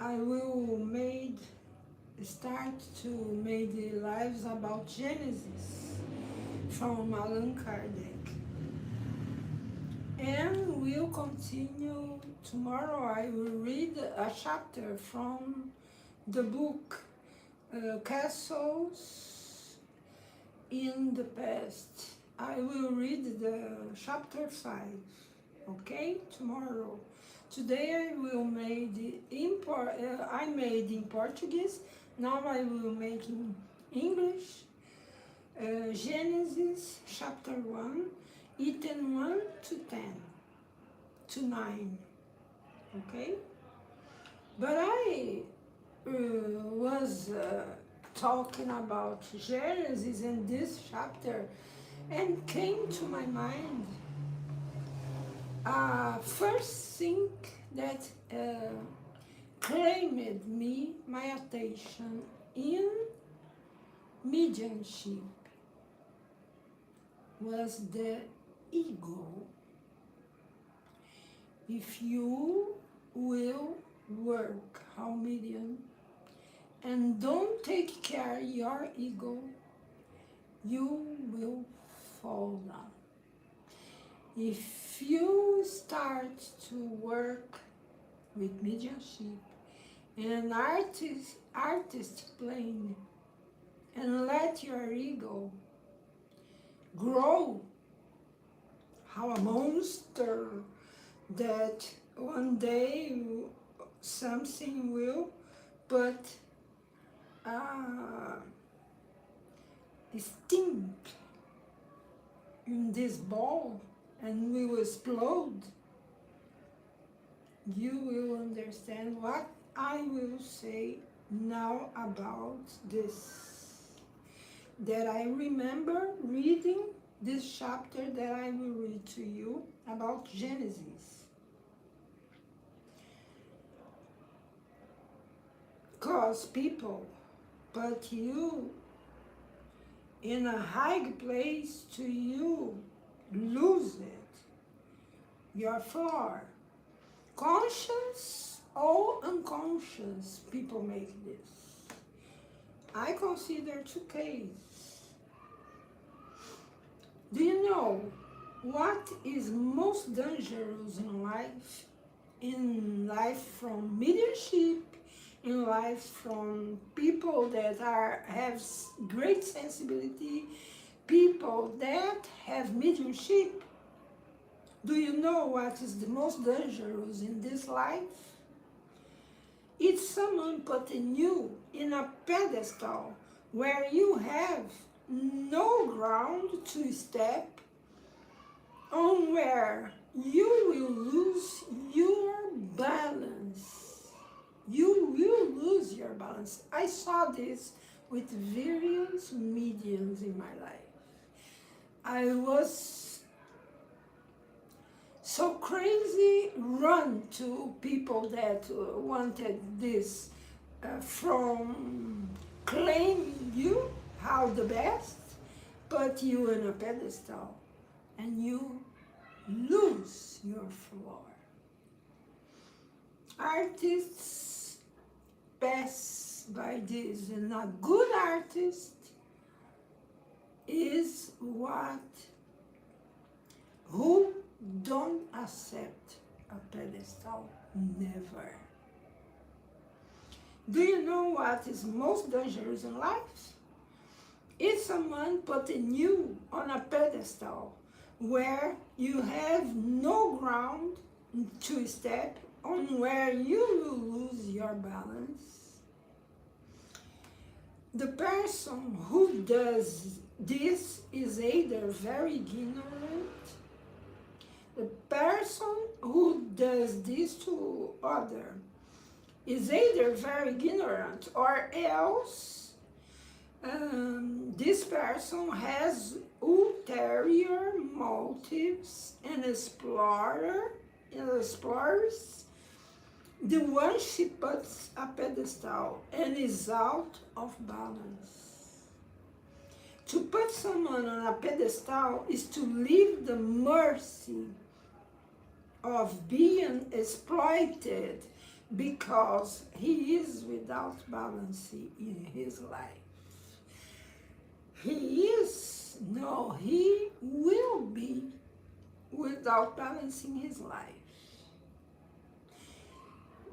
I will start to make the lives about Gênesis from Allan Kardec. And we'll continue tomorrow. I will read a chapter from the book Castles in the Past. I will read the chapter 5, okay, tomorrow. Today I will make I made in Portuguese, now I will make in English. Gênesis chapter 1, item 1 to 10, to 9, okay? But I was talking about Gênesis in this chapter, and came to my mind first thing that claimed my attention in mediumship was the ego. If you will work how medium and don't take care of your ego, you will fall down. If you start to work with mediumship and artist plane and let your ego grow, how a monster that one day something will put sting in this ball and will explode, you will understand what I will say now about this. That I remember reading this chapter that I will read to you about Gênesis. Because people put you in a high place to you lose it, your floor. Conscious or unconscious, people make this. I consider two cases. Do you know what is most dangerous in life? In life from mediumship, in life from people that have great sensibility, people that have mediumship. Do you know what is the most dangerous in this life? It's someone putting you in a pedestal where you have no ground to step on, where you will lose your balance. You will lose your balance. I saw this with various mediums in my life. I was so crazy, run to people that wanted this from claiming you how the best, put you in a pedestal, and you lose your floor. Artists pass by this, and a good artist is who don't accept a pedestal, never. Do you know what is most dangerous in life? It's someone putting you on a pedestal where you have no ground to step on, where you will lose your balance. The person who does this is either very ignorant. The person who does this to other is either very ignorant, or else this person has ulterior motives and explores the one she puts a pedestal and is out of balance. To put someone on a pedestal is to leave the mercy of being exploited because he is without balance in his life. He will be without balance in his life.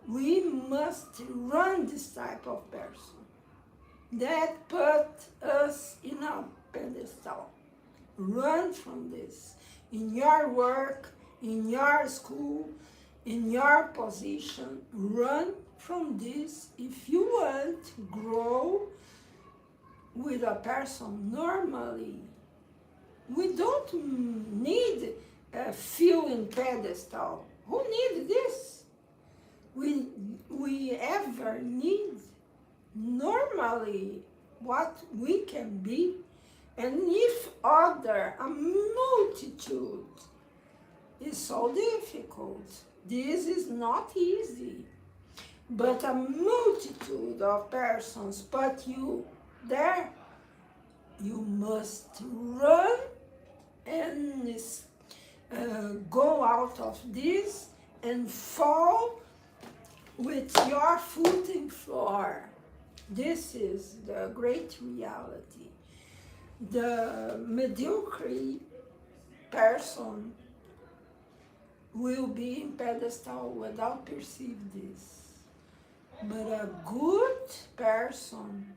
We must run this type of person that put us in a pedestal. Run from this. In your work, in your school, in your position, run from this if you want to grow with a person normally. We don't need a feeling pedestal. Who needs this? We ever need normally what we can be, and if a multitude is so difficult, this is not easy. But a multitude of persons put you there, you must run and go out of this and fall with your foot in floor. This is the great reality. The mediocre person will be in pedestal without perceive this. But a good person,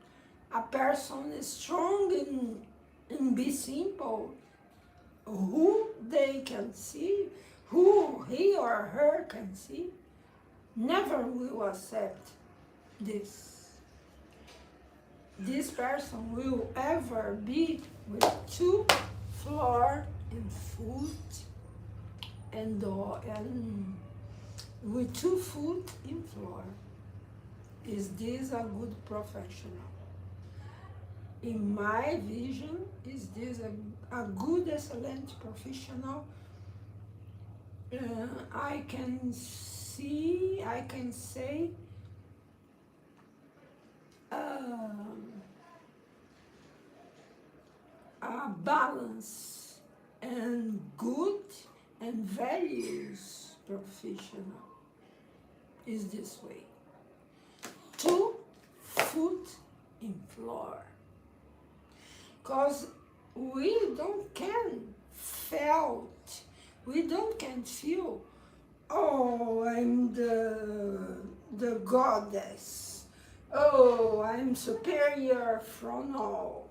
a person is strong in be simple, who they can see, who he or her can see, never will accept this. This person will ever be with 2 floor and foot and with 2 foot in floor. Is this a good professional? In my vision, is this a good, excellent professional? I can say a balance and good and values professional is this way. 2 foot in floor. Because we can feel, oh, I'm the goddess. Oh, I'm superior from all.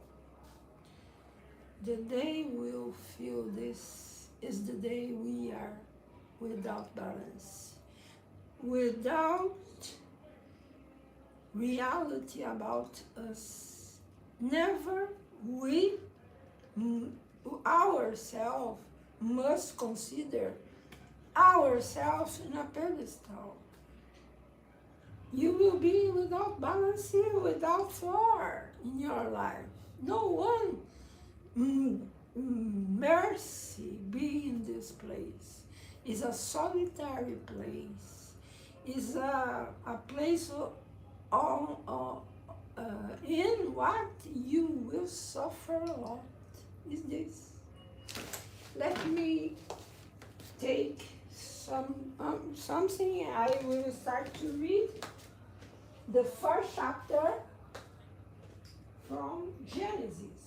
The day we'll feel this is the day we are without balance, without reality about us. Never we ourselves must consider ourselves in a pedestal. You will be without balance here, without floor in your life. No one mercy be in this place. It's a solitary place. It's a place in what you will suffer a lot. Is this? Let me take something. I will start to read the first chapter from Gênesis.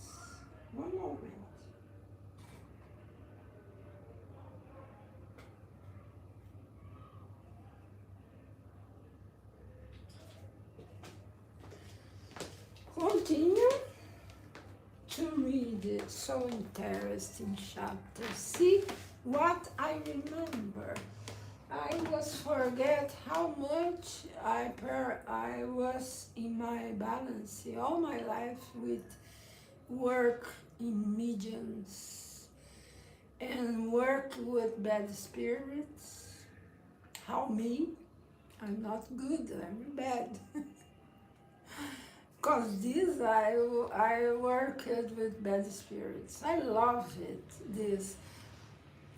One moment. Continue to read it. So interesting chapter. See what I remember. I was forget how much I was in my balance all my life with work in mediums and work with bad spirits. How me? I'm not good, I'm bad. Because this I worked with bad spirits. I love it, this.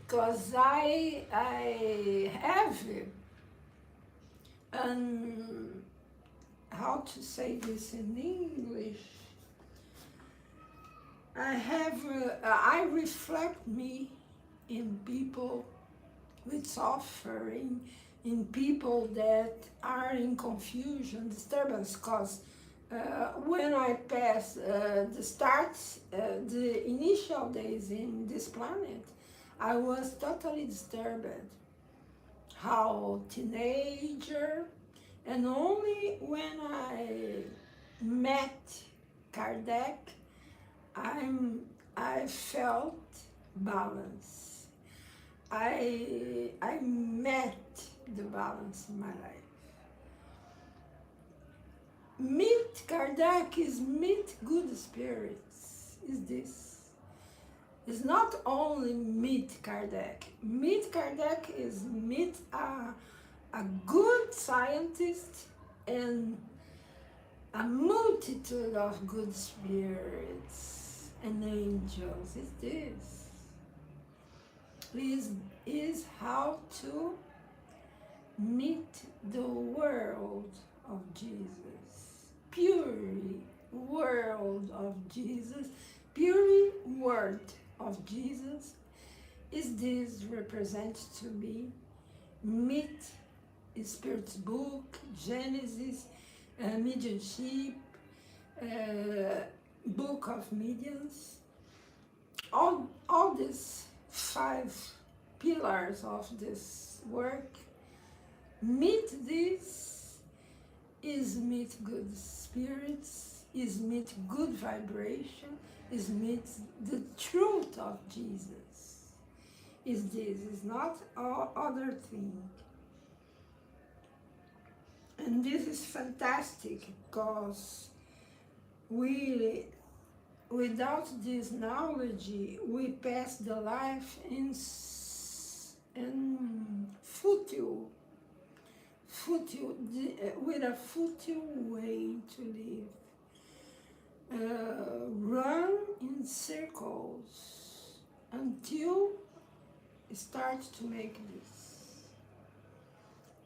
Because I have, how to say this in English? I reflect me in people with suffering, in people that are in confusion, disturbance, because when I pass the initial days in this planet, I was totally disturbed. How teenager, and only when I met Kardec, I felt balance. I met the balance in my life. Meet Kardec is meet good spirits, is this. It's not only meet Kardec. Meet Kardec is meet a good scientist and a multitude of good spirits and angels. Is this. Is how to meet the world of Jesus. Pure world of Jesus. Pure word of Jesus. Is this represent to be meet Spirit's book, Gênesis, mediumship, book of mediums, all these 5 pillars of this work. Meet this is meet good spirits, is meet good vibration, is meet the truth of Jesus. Is this, is not all other thing. And this is fantastic because without this knowledge, we pass the life in futile, with a futile way to live. Run in circles until start to make this.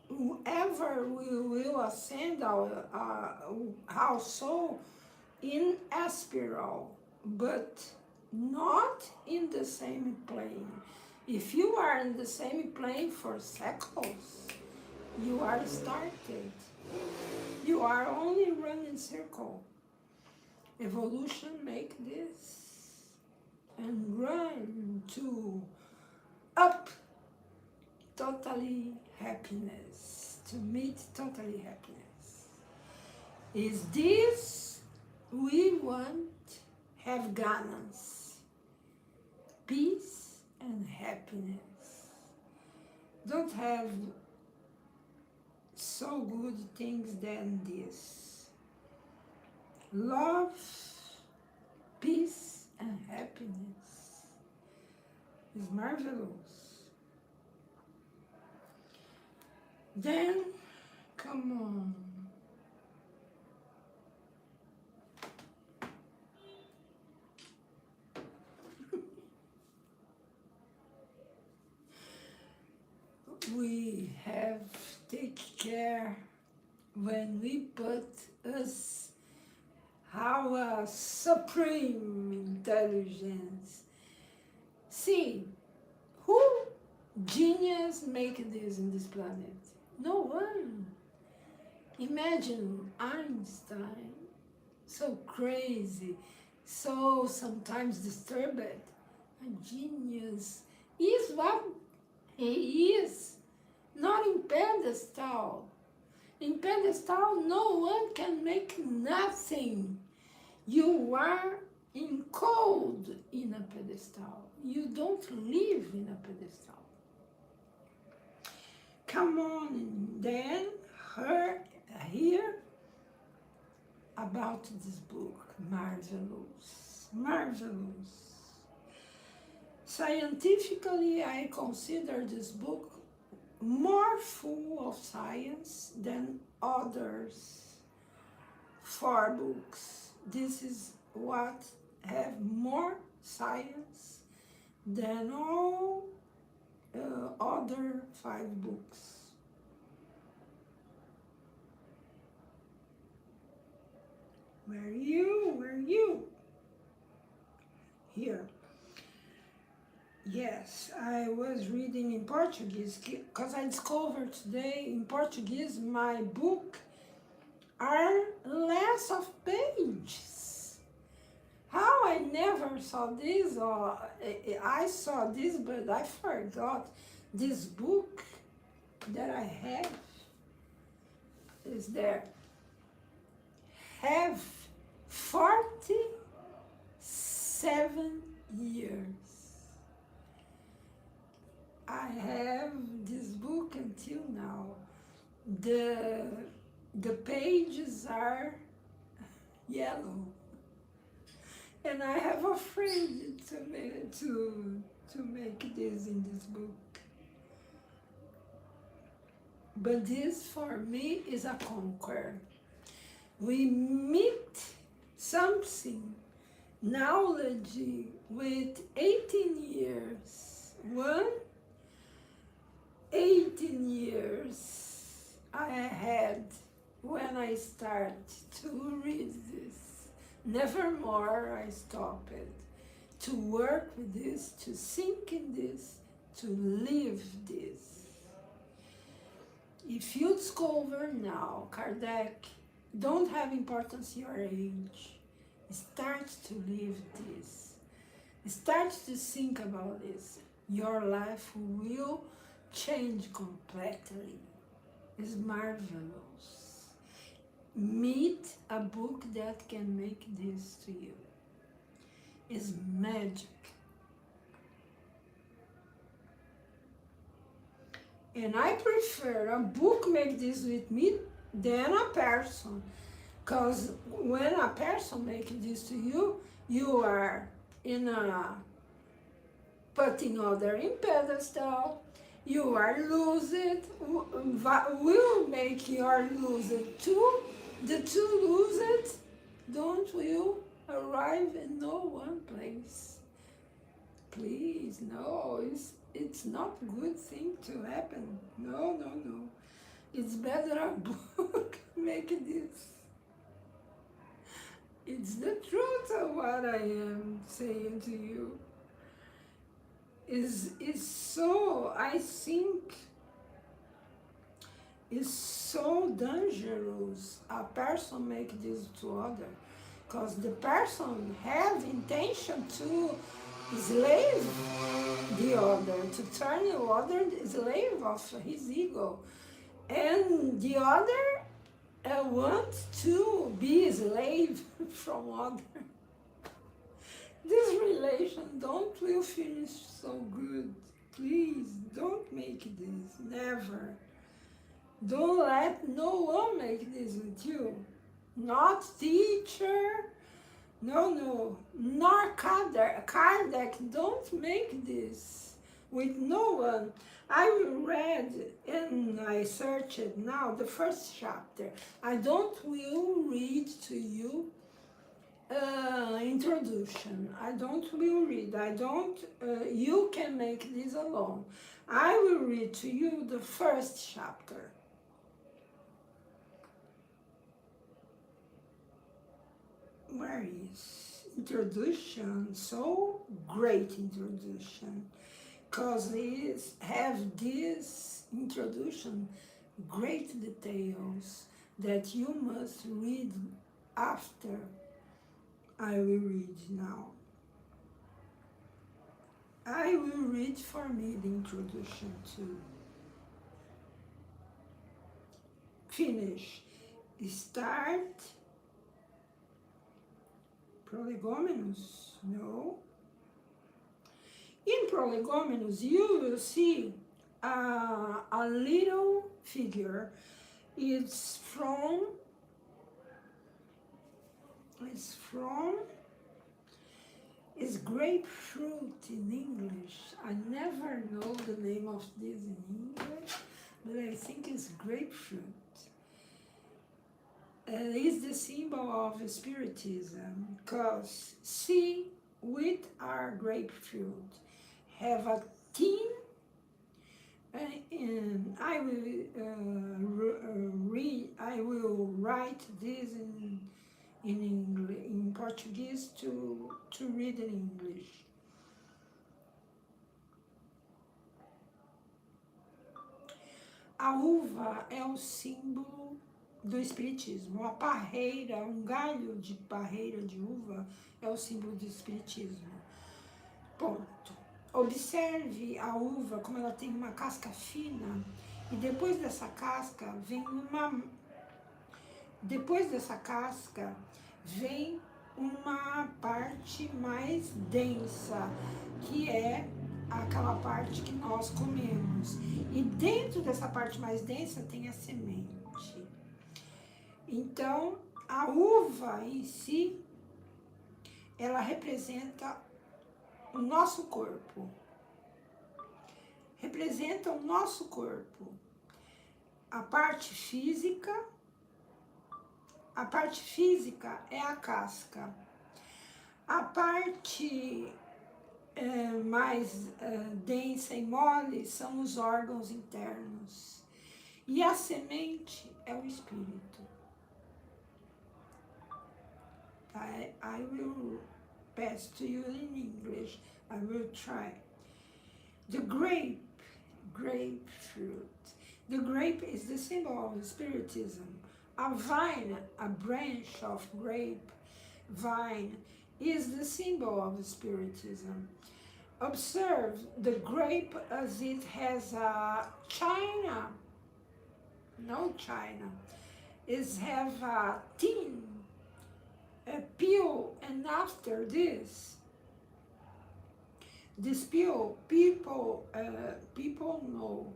Whoever we will ascend our soul in a spiral, but not in the same plane. If you are in the same plane for cycles, you are started. You are only running circle. Evolution make this and run to up totally happiness, to meet totally happiness. Is this we want have balance, peace and happiness. Don't have so good things than this. Love, peace and happiness is marvelous. Then, come on. We have take care when we put us our supreme intelligence. See, who genius make this in this planet? No one. Imagine Einstein, so crazy, so sometimes disturbed. A genius is what he is, not in pedestal. In pedestal, no one can make nothing. You are in cold in a pedestal. You don't live in a pedestal. Come on, then hear about this book. Marvelous, marvelous. Scientifically, I consider this book more full of science than others 4 books. This is what have more science than all other 5 books. Where are you? Where are you? Here. Yes, I was reading in Portuguese because I discovered today in Portuguese my book are less of pages. How I never saw this, or I saw this, but I forgot this book that I have is there. Have 47 years. I have this book until now. The pages are yellow, and I have a friend to make this in this book. But this for me is a conquer. We meet something, knowledge with 18 years. 18 years I had when I started to read this. Nevermore I stopped it. To work with this, to think in this, to live this. If you discover now, Kardec, don't have importance your age. Start to live this. Start to think about this. Your life will change completely. It's marvelous. Meet a book that can make this to you. It's magic. And I prefer a book make this with me than a person. Because when a person makes this to you, you are in a putting other in pedestal, you are lose it, will make your lose it too. The two lose it, don't will arrive in no one place. Please, no, it's not good thing to happen. No. It's better a book make this. It's the truth of what I am saying to you. Is so, I think, is so dangerous a person make this to other, because the person have intention to slave the other, to turn the other slave of his ego, and the other wants to be a slave from other. This relation will finish so good. Please don't make this, never. Don't let no one make this with you. Not teacher, no, nor Kardec, don't make this with no one. I read and I searched now the first chapter. I don't will read to you introduction. I don't will read. You can make this alone. I will read to you the first chapter. Where is introduction? So great introduction. Because these have this introduction, great details that you must read after. I will read now. I will read for me the introduction too. Finish. Start. Prolegómenos? No. In Prolegómenos, you will see a little figure. It's grapefruit in English. I never know the name of this in English, but I think it's grapefruit. It's the symbol of Spiritism, because see, with our grapefruit, have a tin, and I will write this in Portuguese to read in English. A uva é o símbolo do espiritismo. A parreira, um galho de parreira de uva é o símbolo do espiritismo. Ponto. Observe a uva como ela tem uma casca fina e depois dessa casca vem uma parte mais densa, que é aquela parte que nós comemos. E dentro dessa parte mais densa tem a semente. Então, a uva em si, ela representa o nosso corpo. Representa o nosso corpo. A parte física é a casca. A parte mais densa e mole são os órgãos internos. E a semente é o espírito. I will pass to you in English. I will try. The grapefruit. The grape is the symbol of spiritism. A vine, a branch of grape vine, is the symbol of spiritism. Observe the grape as it has a china. No china. It have a tin, a peel, and after this peel, people know.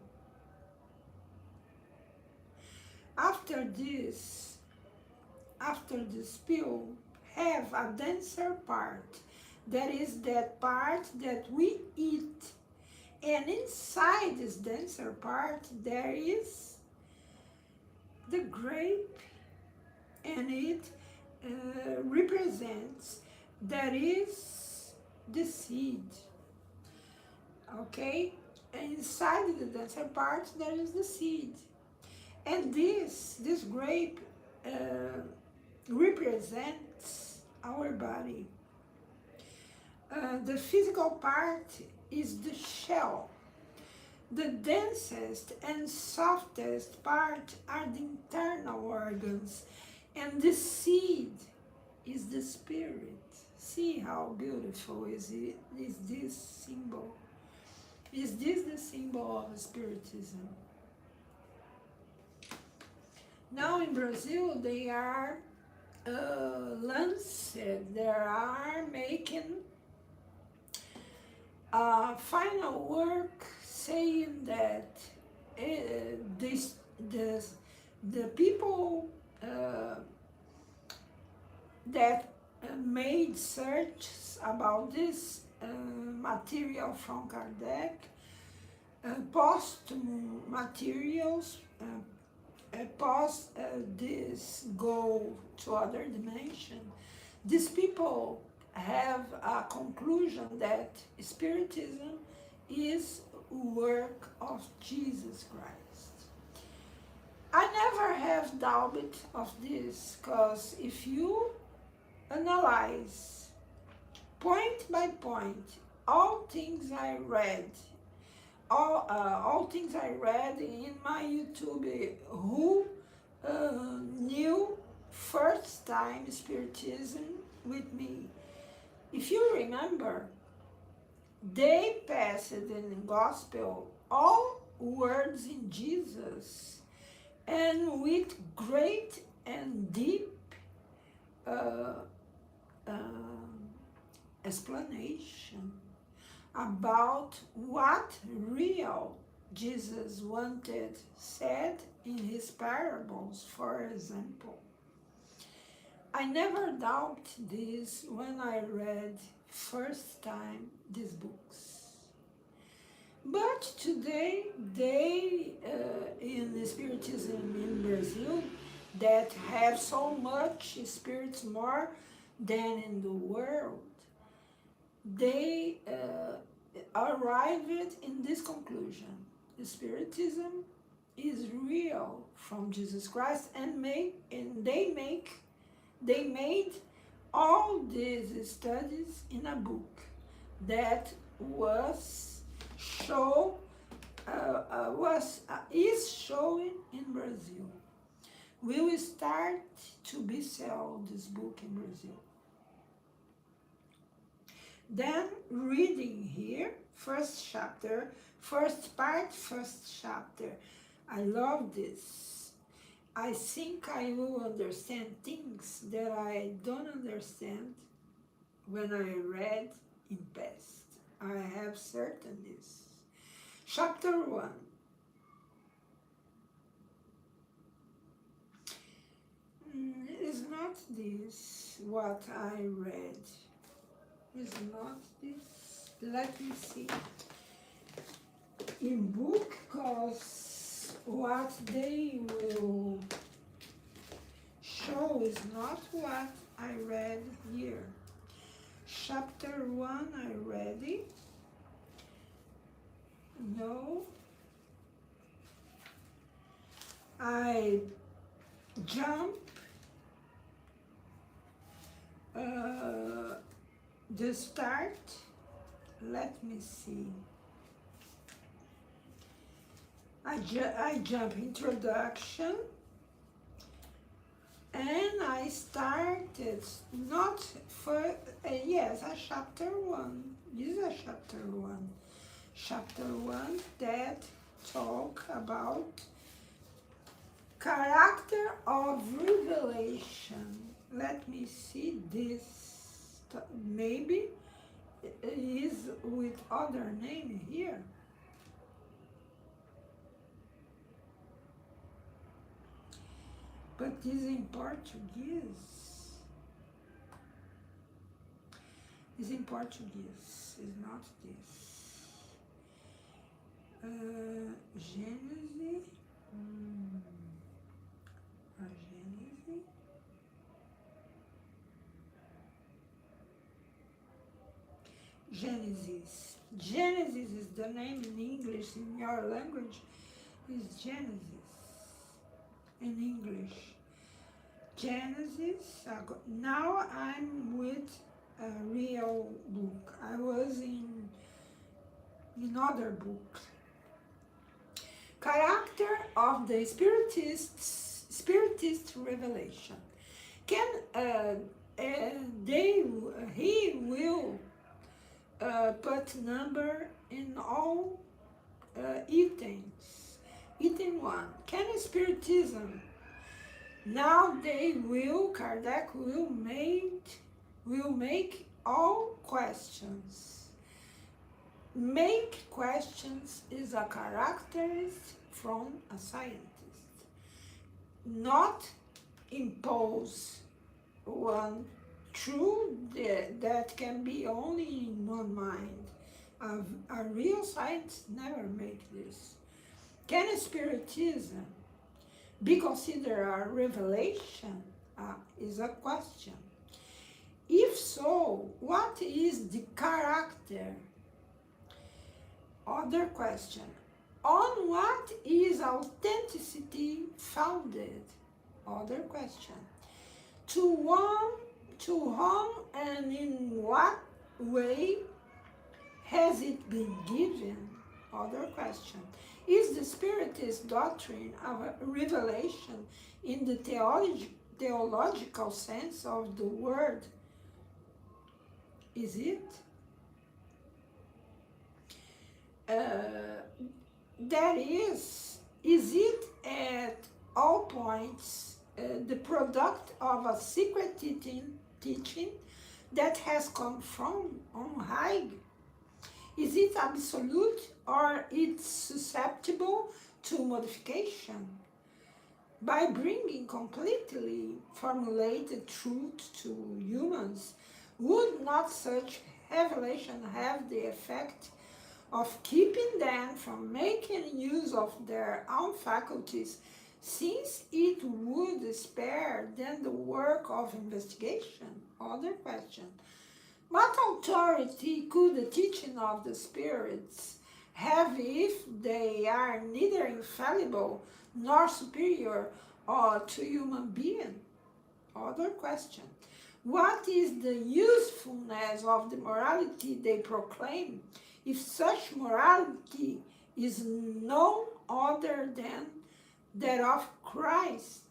After this peel, have a denser part. That is that part that we eat. And inside this denser part, there is the grape, and it represents, that is the seed. Okay? Inside the denser part, there is the seed. And this grape represents our body. The physical part is the shell. The densest and softest part are the internal organs, and the seed is the spirit. See how beautiful is this symbol? Is this the symbol of spiritism? Now in Brazil, they are making a final work saying that the people that made searches about this material from Kardec, posthum materials, this go to other dimension, these people have a conclusion that spiritism is work of Jesus Christ. I never have doubted of this, because if you analyze point by point all things I read, all things I read in my YouTube, who knew first time Spiritism with me. If you remember, they passed in the gospel all words in Jesus, and with great and deep explanation about what real Jesus wanted said in his parables, for example. I never doubt this when I read first time these books. But today, they, in Spiritism in Brazil, that have so much spirits more than in the world, they arrived in this conclusion. Spiritism is real from Jesus Christ, and they made all these studies in a book that was show is showing in Brazil. We will start to be sold this book in Brazil. Then reading here, first chapter, first part, first chapter. I love this. I think I will understand things that I don't understand when I read in past. I have certainties. Chapter 1. Is not this what I read? Is not this? Let me see. In book, because what they will show is not what I read here. Chapter 1, I read it. No. I jump the start. Let me see. I jump introduction, and I started not for yes, a chapter 1. This is a chapter 1. Chapter 1 that talk about character of revelation. Let me see this. Maybe it is with other name here. But this in Portuguese. Is in Portuguese. Is not this. Gênesis. Gênesis. Gênesis. Gênesis is the name in English, in your language, is Gênesis. In English. Gênesis. Now I'm with a real book. I was in other book. Character of the Spiritist revelation. He will put number in all items. Item 1. Can Spiritism? Now Kardec will make all questions. Make questions is a characteristic from a scientist. Not impose one truth that can be only in one mind. A real scientist never make this. Can Spiritism be considered a revelation? Is a question. If so, what is the character? Other question. On what is authenticity founded? Other question. To whom and in what way has it been given? Other question. Is the Spiritist doctrine of revelation in the theological sense of the word? Is it? That is it at all points the product of a secret teaching that has come from on high? Is it absolute or it's susceptible to modification? By bringing completely formulated truth to humans, would not such revelation have the effect of keeping them from making use of their own faculties, since it would spare them the work of investigation? Other question. What authority could the teaching of the spirits have if they are neither infallible nor superior or to human being? Other question. What is the usefulness of the morality they proclaim if such morality is no other than that of Christ,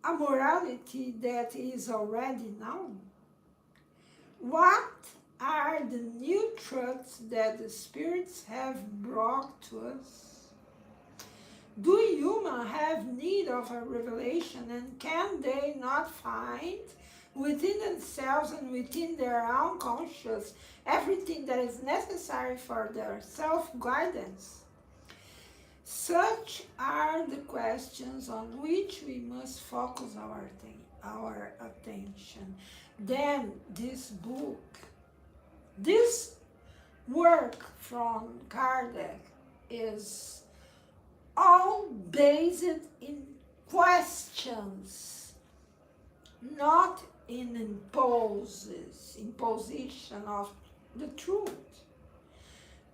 a morality that is already known. What are the new truths that the spirits have brought to us? Do humans have need of a revelation, and can they not find within themselves and within their own conscience everything that is necessary for their self-guidance? Such are the questions on which we must focus our attention. Then this book, this work from Kardec is all based in questions, not in imposition of the truth.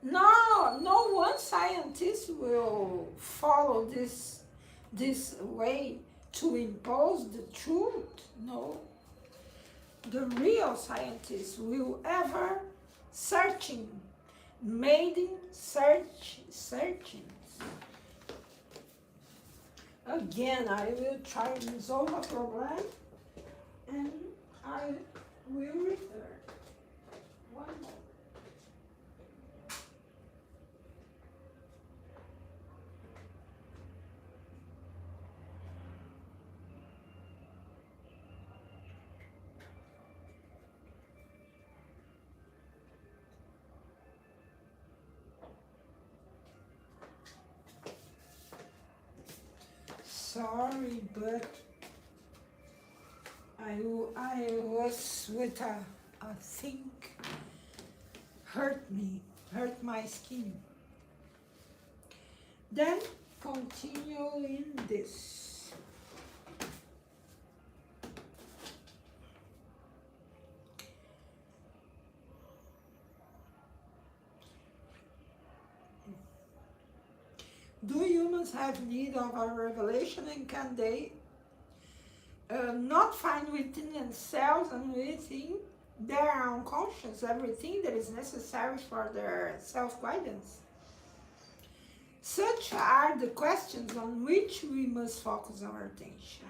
No one scientist will follow this way to impose the truth. No. The real scientists will ever searching, searching. Again, I will try to resolve a problem, and I will return. One moment. Sorry, but I was with a thing hurt my skin. Then continue in this. Do humans have need of a revelation, and can they not find within themselves and within their own conscience everything that is necessary for their self-guidance? Such are the questions on which we must focus our attention.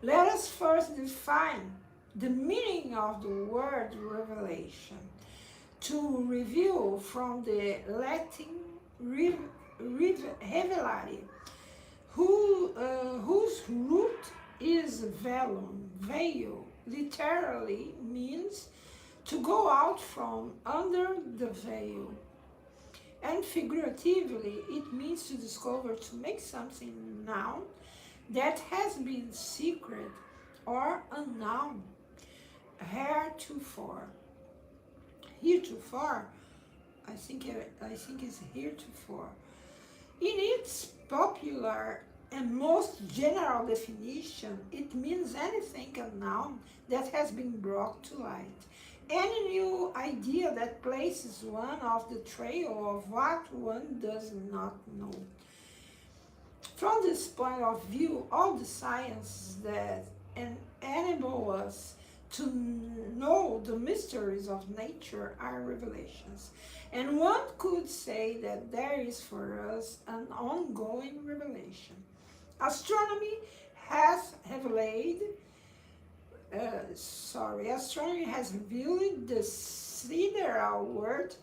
Let us first define the meaning of the word revelation. To reveal from the Latin revelare, whose root is velum, veil, literally means to go out from under the veil. And figuratively, it means to discover, to make something known that has been secret or unknown heretofore. Heretofore, I think it's heretofore. In its popular and most general definition, it means anything unknown that has been brought to light. Any new idea that places one off the trail of what one does not know. From this point of view, all the sciences that enable us to know the mysteries of nature are revelations. And one could say that there is for us an ongoing revelation. Astronomy has revealed the sidereal world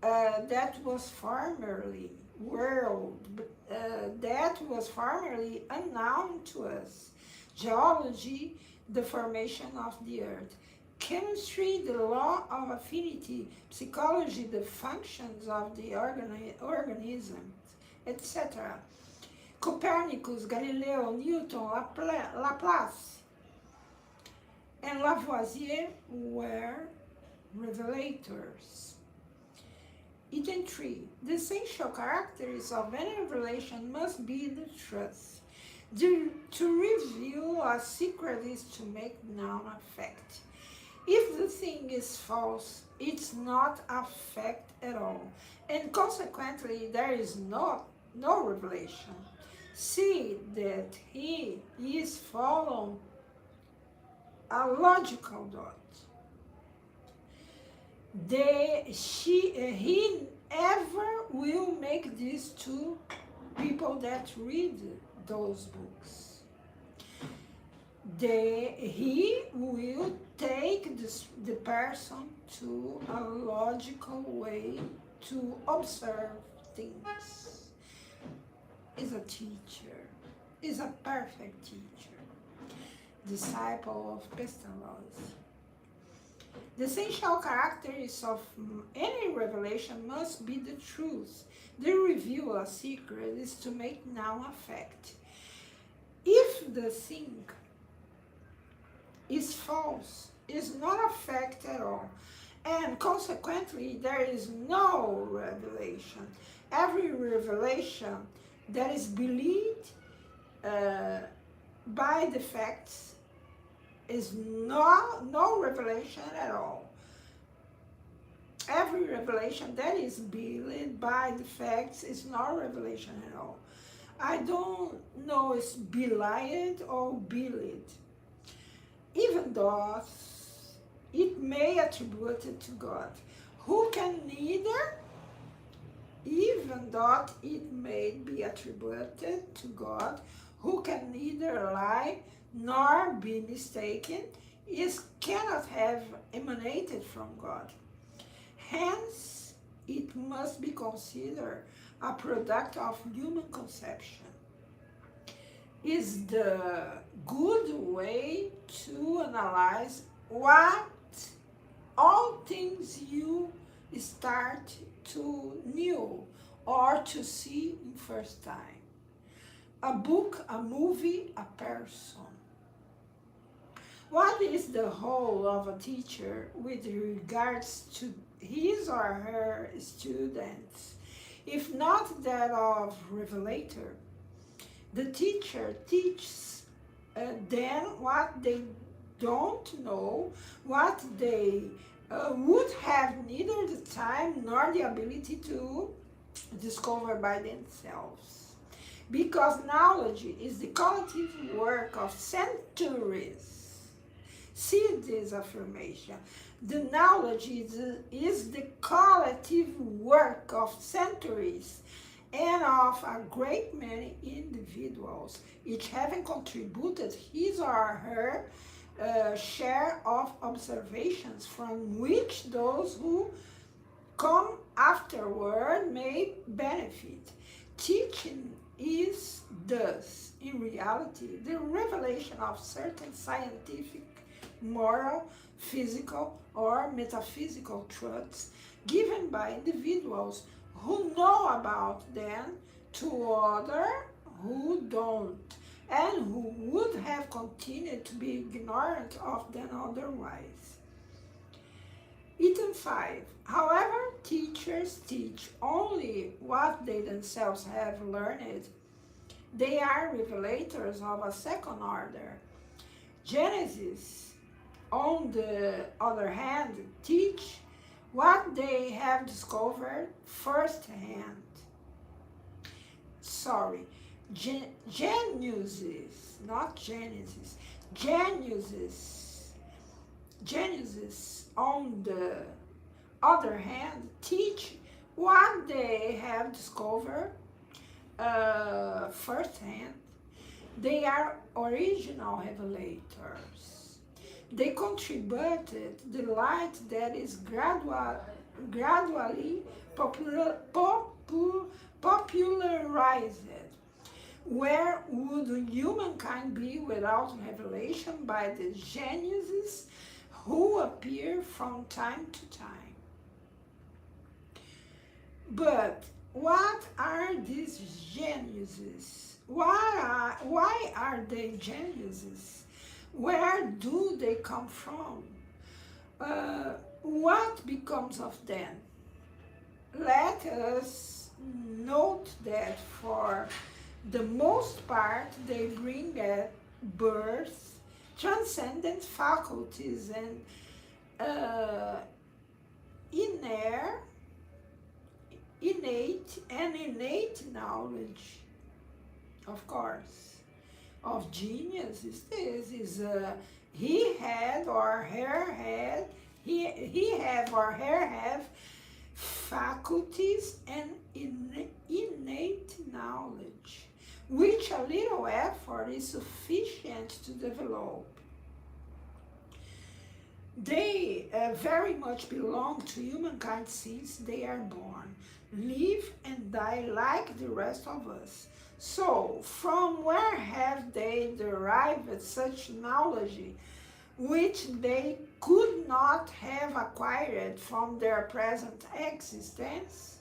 that was formerly unknown to us. Geology, the formation of the earth. Chemistry, the law of affinity. Psychology, the functions of the organisms, etc. Copernicus, Galileo, Newton, Laplace, and Lavoisier were revelators. Item 3. The essential characteristics of any revelation must be the truth. To reveal a secret is to make known a fact. If the thing is false, it's not a fact at all, and consequently there is no revelation. See that he is following a logical dot. He ever will make this to people that read those books. He will take the person to a logical way to observe things. Is a teacher, is a perfect teacher, disciple of Pestalozzi. The essential characteristics of any revelation must be the truth. The reveal a secret is to make known a fact. If the thing is false, is not a fact at all, and consequently there is no revelation. Every revelation that is believed by the facts is no revelation at all. Every revelation that is believed by the facts is not revelation at all. I don't know if it's belied or believed. Even though it may attribute it to God, who can neither, even though it may be attributed to God, who can neither lie nor be mistaken, cannot have emanated from God. Hence, it must be considered a product of human conception. Is the good way to analyze what all things you start to know or to see in first time. A book, a movie, a person. What is the role of a teacher with regards to his or her students, if not that of revelator? The teacher teaches them what they don't know, what they would have neither the time nor the ability to discover by themselves. Because knowledge is the collective work of centuries. See this affirmation. The knowledge is the collective work of centuries and of a great many individuals, each having contributed his or her share of observations from which those who come afterward may benefit. Teaching is thus, in reality, the revelation of certain scientific, moral, physical, or metaphysical truths given by individuals who know about them to others who don't, and who would have continued to be ignorant of them otherwise. Item 5. However, teachers teach only what they themselves have learned. They are revelators of a second order. Gênesis, on the other hand, teach what they have discovered firsthand. Gênesis, not Genesis. Gênesis, on the other hand, teach what they have discovered firsthand. They are original revelators. They contributed the light that is gradually popularized. Where would humankind be without revelation by the geniuses who appear from time to time? But what are these geniuses? Why are they geniuses? Where do they come from? What becomes of them? Let us note that for the most part they bring at birth transcendent faculties and innate knowledge. Of course, of genius is this, is he have or her have faculties, and innate knowledge, which a little effort is sufficient to develop. They very much belong to humankind since they are born, live and die like the rest of us. So, from where have they derived such knowledge which they could not have acquired from their present existence?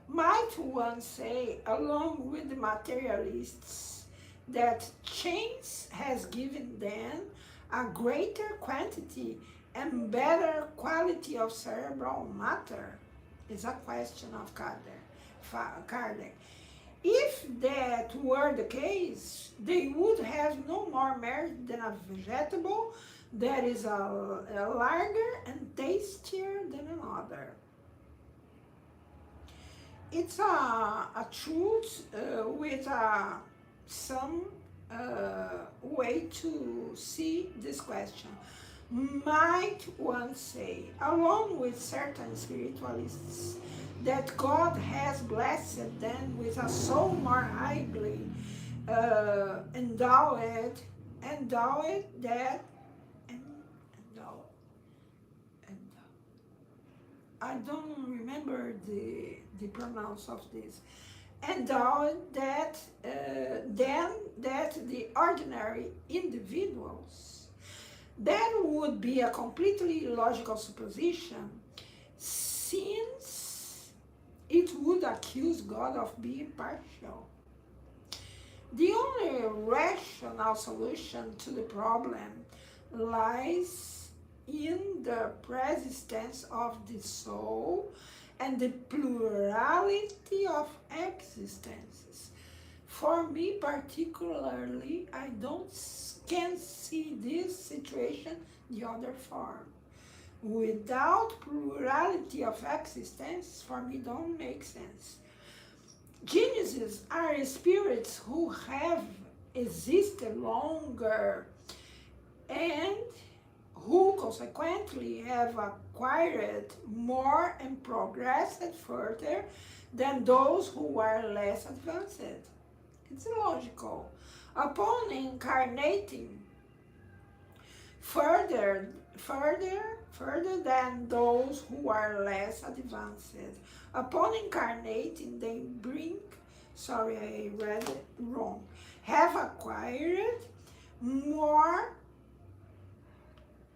Might one say, along with the materialists, that chance has given them a greater quantity and better quality of cerebral matter? Is a question of Kardec. If that were the case, they would have no more merit than a vegetable that is a larger and tastier than another. It's a truth with some way to see this question. Might one say, along with certain spiritualists, that God has blessed them with a soul more highly endowed that, I don't remember the pronounce of this, endowed that than that the ordinary individuals. That would be a completely illogical supposition, since it would accuse God of being partial. The only rational solution to the problem lies in the persistence of the soul and the plurality of existences. For me particularly, I can see this situation the other form. Without plurality of existence, for me don't make sense. Geniuses are spirits who have existed longer and who consequently have acquired more and progressed further than those who are less advanced. It's logical. Upon incarnating further than those who are less advanced, upon incarnating they bring, sorry, I read it wrong, have acquired more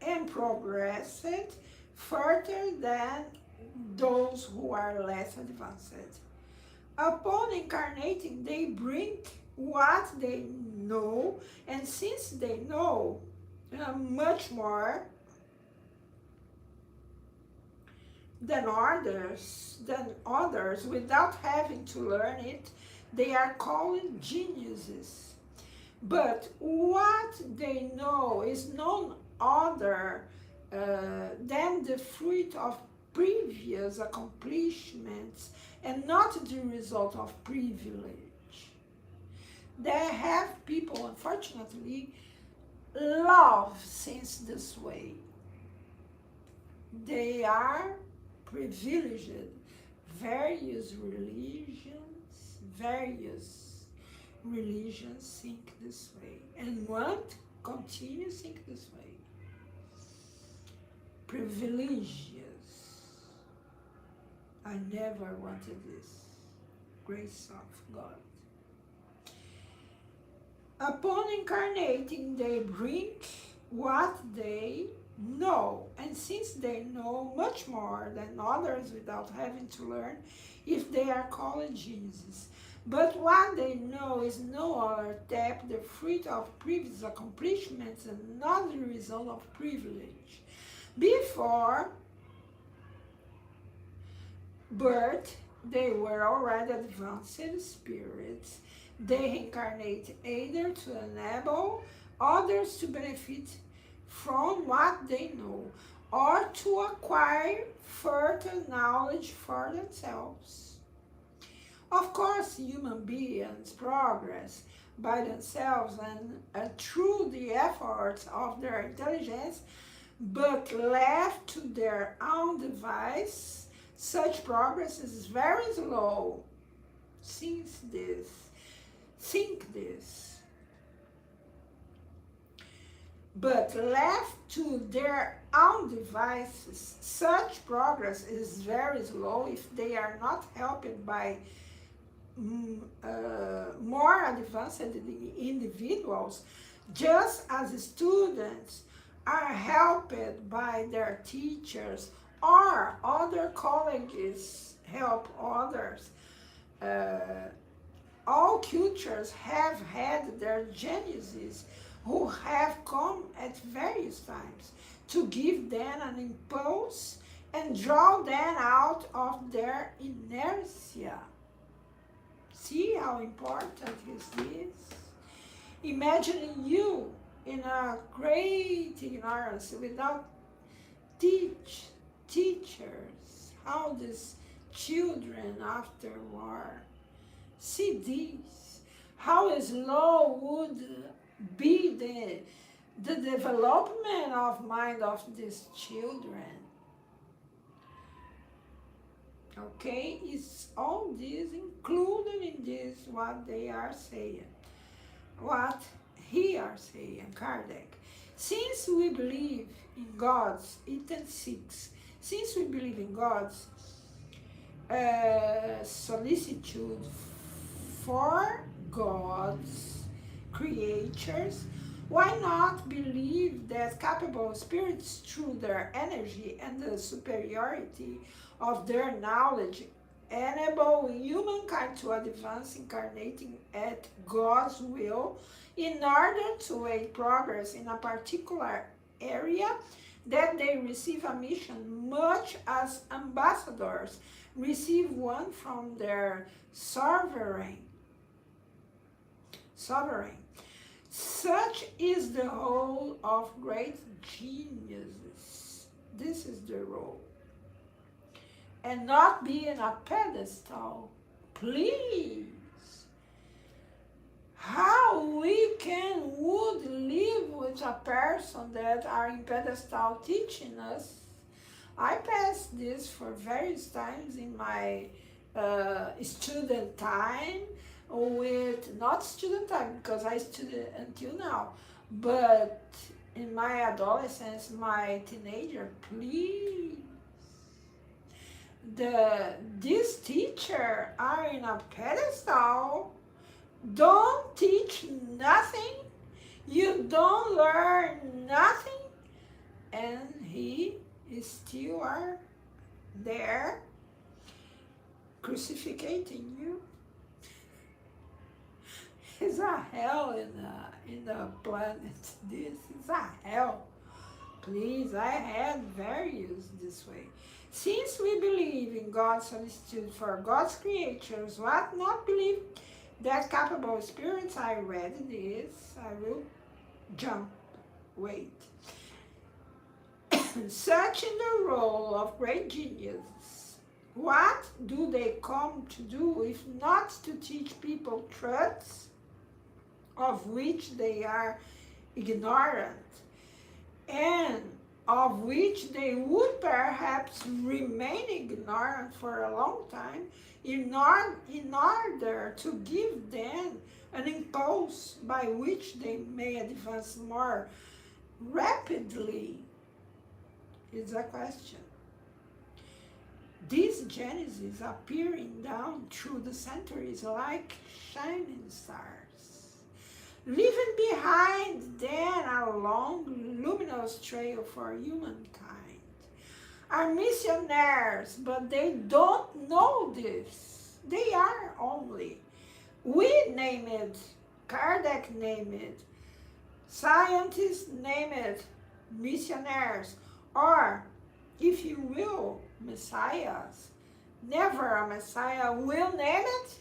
and progressed further than those who are less advanced. Upon incarnating, they bring what they know, and since they know much more than others without having to learn it, they are called geniuses. But what they know is none other than the fruit of previous accomplishments and not the result of privilege. There have people, unfortunately, love since this way. They are privileged. Various religions think this way and want to continue to think this way. Privileges. I never wanted this. Grace of God. Upon incarnating, they bring what they know, and since they know much more than others without having to learn, if they are called geniuses. But what they know is no other than the fruit of previous accomplishments and not the result of privilege. Before birth, they were already advanced spirits. They incarnate either to enable others to benefit from what they know, or to acquire further knowledge for themselves. Of course, human beings progress by themselves and through the efforts of their intelligence, but left to their own device, Such progress is very slow. Think this. But left to their own devices, such progress is very slow if they are not helped by more advanced individuals, just as students are helped by their teachers or other colleges help others. All cultures have had their geniuses who have come at various times to give them an impulse and draw them out of their inertia. See how important is this? Imagining you in a great ignorance without teachers, how these children after war see this, how slow would be the development of mind of these children. Okay, it's all this included in this what they are saying, what he are saying, Kardec. Since we believe in God's, item 6, since we believe in God's solicitude for God's creatures, why not believe that capable spirits, through their energy and the superiority of their knowledge, enable humankind to advance, incarnating at God's will in order to aid progress in a particular area, that they receive a mission much as ambassadors receive one from their sovereign. Such is the whole of great geniuses. This is the role. And not be in a pedestal. Please. How we would live with a person that are in pedestal teaching us. I passed this for various times in my student time, with not student time because I studied until now, but in my adolescence, my teenager, please. This teacher are in a pedestal. Don't teach nothing. You don't learn nothing, and he is still are there crucifixing you. It's a hell in the planet. This is a hell. Please, I had various this way. Since we believe in God's solicitude for God's creatures, what not believe that capable spirits? I read this. I will jump. Wait. Such in the role of great genius, what do they come to do if not to teach people truths of which they are ignorant, and of which they would perhaps remain ignorant for a long time, in order to give them an impulse by which they may advance more rapidly? Is a question. These Gênesis appearing down through the centuries like shining stars, leaving behind then a long, luminous trail for humankind, are missionaries, but they don't know this. They are only. We name it, Kardec name it, scientists name it, missionaries, or, if you will, messiahs. Never a messiah will name it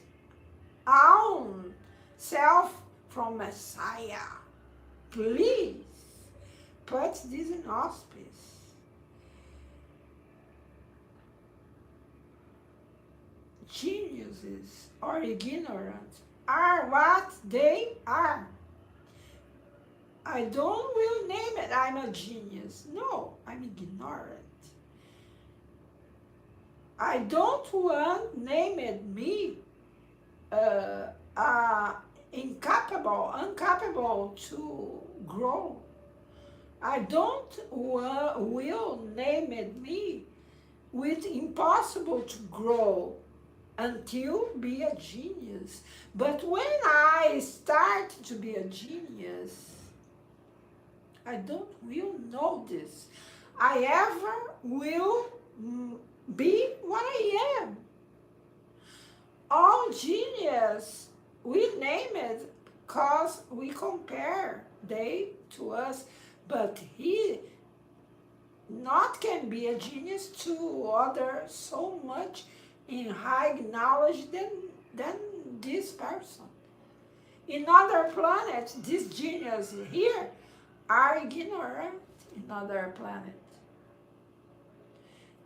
own self from Messiah. Please put this in auspice. Geniuses or ignorant are what they are. I don't will name it, I'm a genius. No, I'm ignorant. I don't want named me incapable to grow. I don't will name me with impossible to grow until be a genius. But when I start to be a genius, I don't will know this. I ever will be what I am. All genius, we name it because we compare they to us, but he not can be a genius to other so much in high knowledge than this person. In other planets, these geniuses here are ignorant in other planet.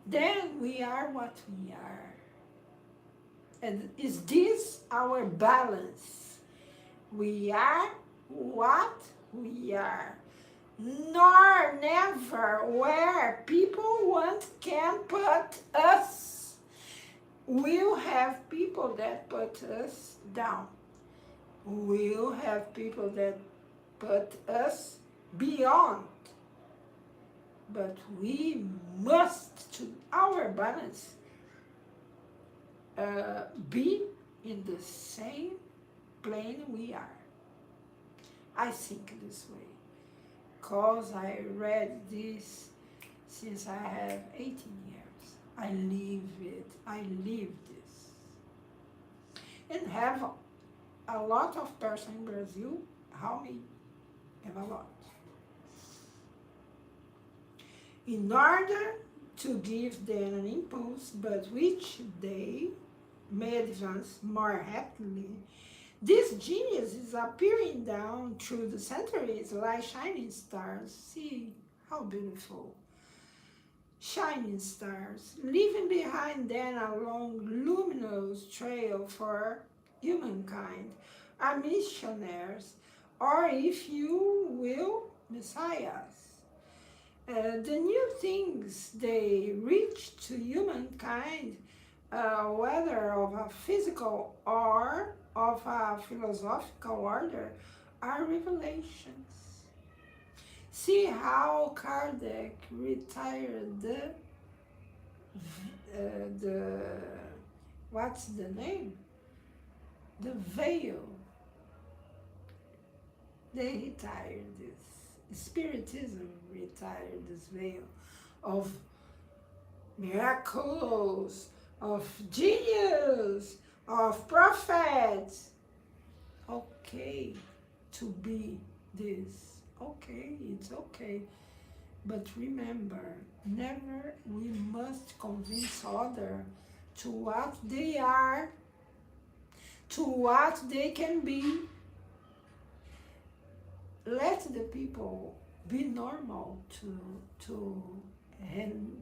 Then we are what we are. And is this our balance? We are what we are. Nor never where people want can put us. We'll have people that put us down. We'll have people that put us beyond. But we must, to our balance, be in the same plane we are. I think this way, because I read this since I have 18 years. I live it, I live this. And have a lot of person in Brazil, how me, have a lot. In order to give them an impulse, but which they may advance more rapidly, this genius is appearing down through the centuries like shining stars. See how beautiful. Shining stars, leaving behind them a long, luminous trail for humankind, are missionaries, or if you will, messiahs. The new things they reach to humankind, whether of a physical or of a philosophical order, are revelations. See how Kardec retired the what's the name? The veil. They retired this. Spiritism retired this veil of miracles, of genius, of prophets. Okay, to be this. Okay, it's okay. But remember, never we must convince others to what they are, to what they can be. Let the people be normal to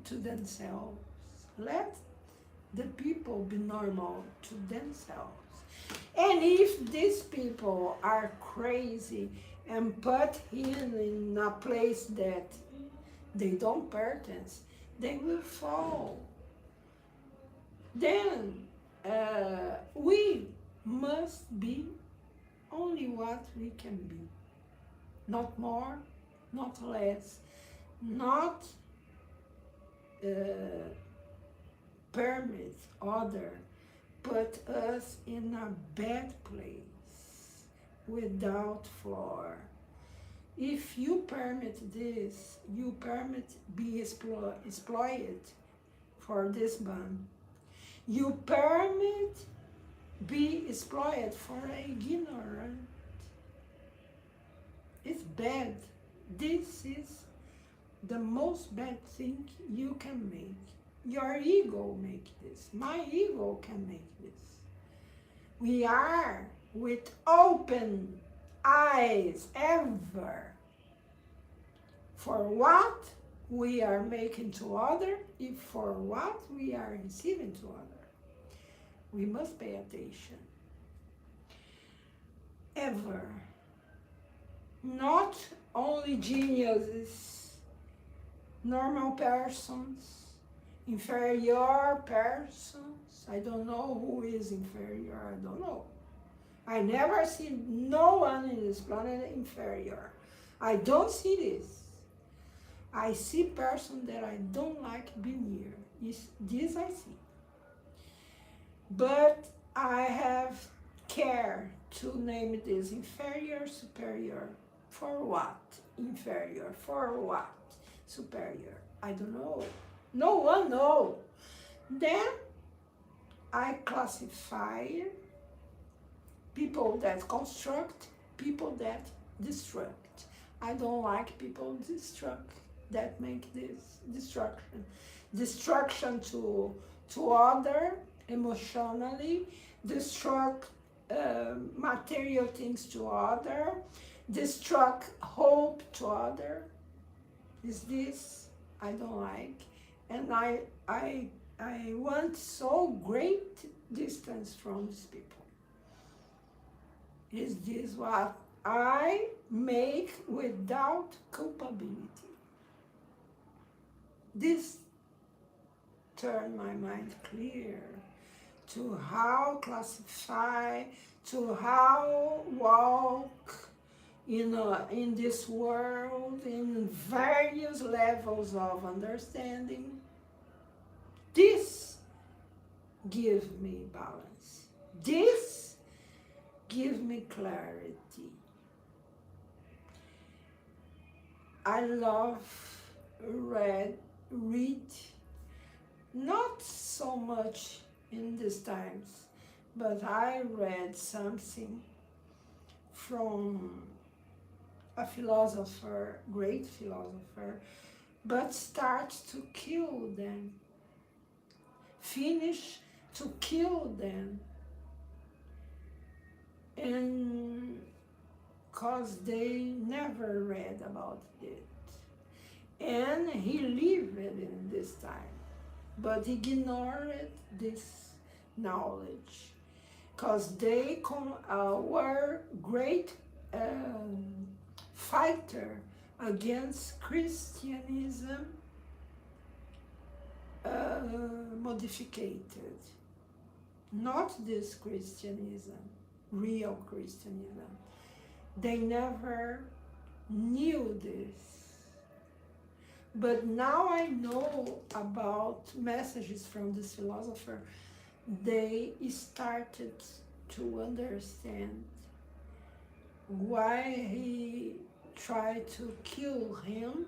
themselves. Let the people be normal to themselves. And if these people are crazy and put him in a place that they don't pertense, they will fall. Then we must be only what we can be. Not more, not less, not permit other put us in a bad place without floor. If you permit this, you permit be exploited for this man. You permit be exploited for ignorant. It's bad. This is the most bad thing you can make. Your ego make this. My ego can make this. We are with open eyes ever for what we are making to other, if for what we are receiving to other. We must pay attention. Ever. Not only geniuses, normal persons, inferior persons. I don't know who is inferior, I don't know. I never see no one in this planet inferior. I don't see this. I see person that I don't like being near. This I see. But I have care to name this inferior, superior. For what? Inferior. For what? Superior. I don't know. No one knows. Then I classify people that construct, people that destruct. I don't like people that make this destruction. Destruction to other emotionally, destruct material things to other, destruct hope to other. Is this I don't like, and I want so great distance from these people. Is this what I make without culpability? This turned my mind clear to how classify, to how walk in this world in various levels of understanding. This gives me balance. This gives me clarity. I love read, not so much in these times, but I read something from a philosopher, great philosopher, but starts to kill them, finish to kill them, and because they never read about it. And he lived in this time, but ignored this knowledge, because they were great fighter against Christianism modified, not this Christianism, real Christianism. They never knew this. But now I know about messages from this philosopher. They started to understand why he tried to kill him,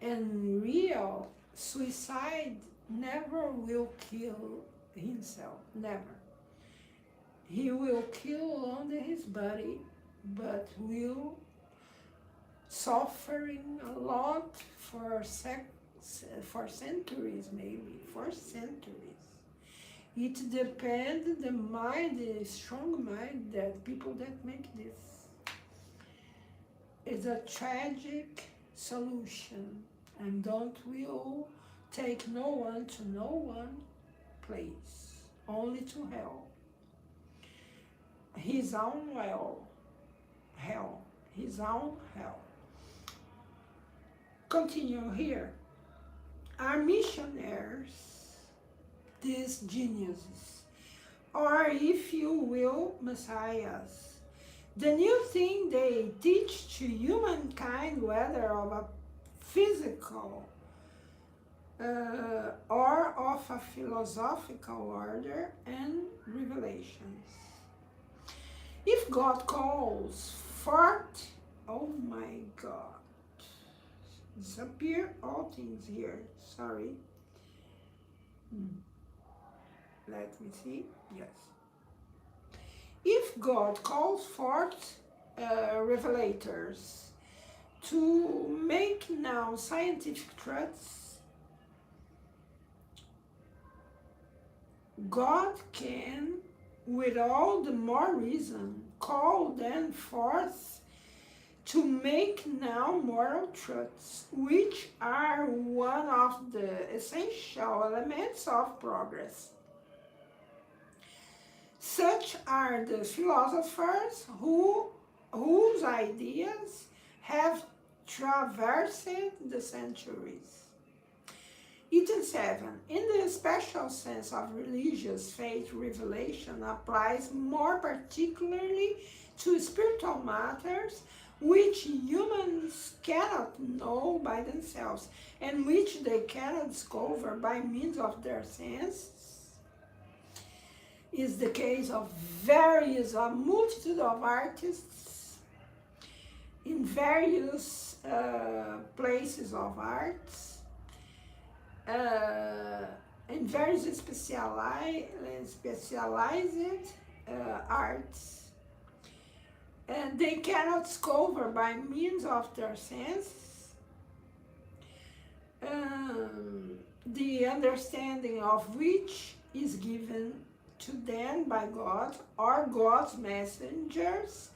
and real suicide never will kill himself, never. He will kill only his body, but will suffering a lot for centuries, maybe, for centuries. It depends the mind, the strong mind, that people that make this. It's a tragic solution, and don't will take no one to no one place, only to hell. His own hell, his own hell. Continue here. Are missionaries these geniuses, or if you will, messiahs? The new thing they teach to humankind, whether of a physical or of a philosophical order and revelations. If God calls forth, oh my God, disappear all things here, sorry. Let me see, yes. If God calls forth revelators to make now scientific truths, God can, with all the more reason, call them forth to make now moral truths, which are one of the essential elements of progress. Such are the philosophers whose ideas have traversed the centuries. Item 7. In the special sense of religious faith, revelation applies more particularly to spiritual matters which humans cannot know by themselves and which they cannot discover by means of their senses. Is the case of a multitude of artists in various places of arts, in various specialized arts, and they cannot discover by means of their senses the understanding of which is given to them by God or God's messengers,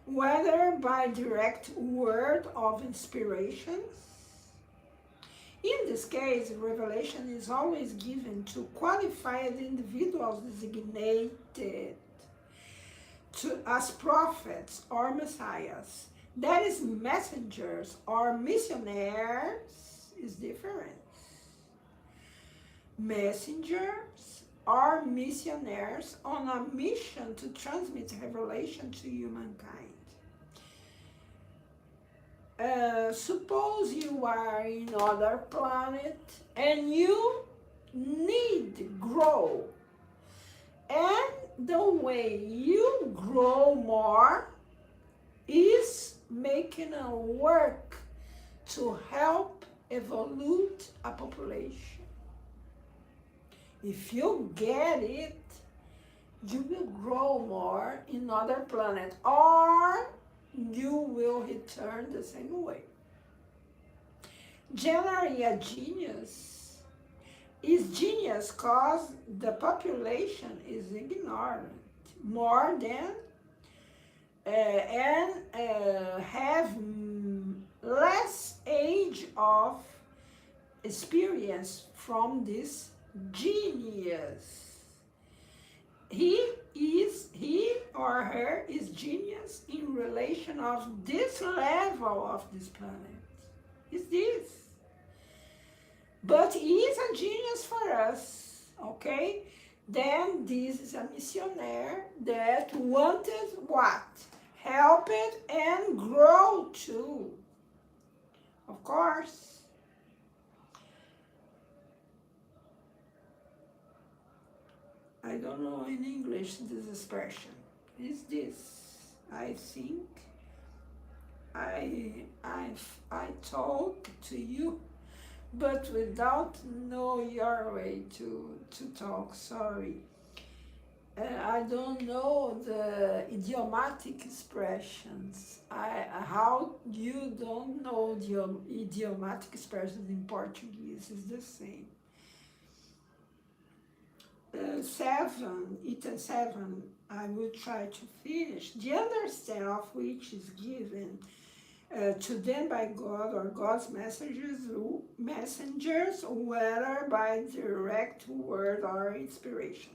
whether by direct word of inspiration. In this case, revelation is always given to qualified individuals designated as prophets or messiahs. That is, messengers or missionaries is different. Messengers or missionaries on a mission to transmit revelation to humankind. Suppose you are in another planet and you need grow, and the way you grow more is making a work to help evolve a population. If you get it, you will grow more in other planet, or you will return the same way. Generally, a genius is genius because the population is ignorant more than and have less age of experience from this genius. He or her is genius in relation of this level of this planet. Is this. But he is a genius for us, okay? Then this is a missionary that wanted what? Help it and grow too. Of course. I don't know in English this expression. Is this? I think I talk to you, but without know your way to talk. Sorry. I don't know the idiomatic expressions. How you don't know the idiomatic expressions in Portuguese is the same. 7, I will try to finish. The understanding of which is given to them by God or God's messengers, whether by direct word or inspiration.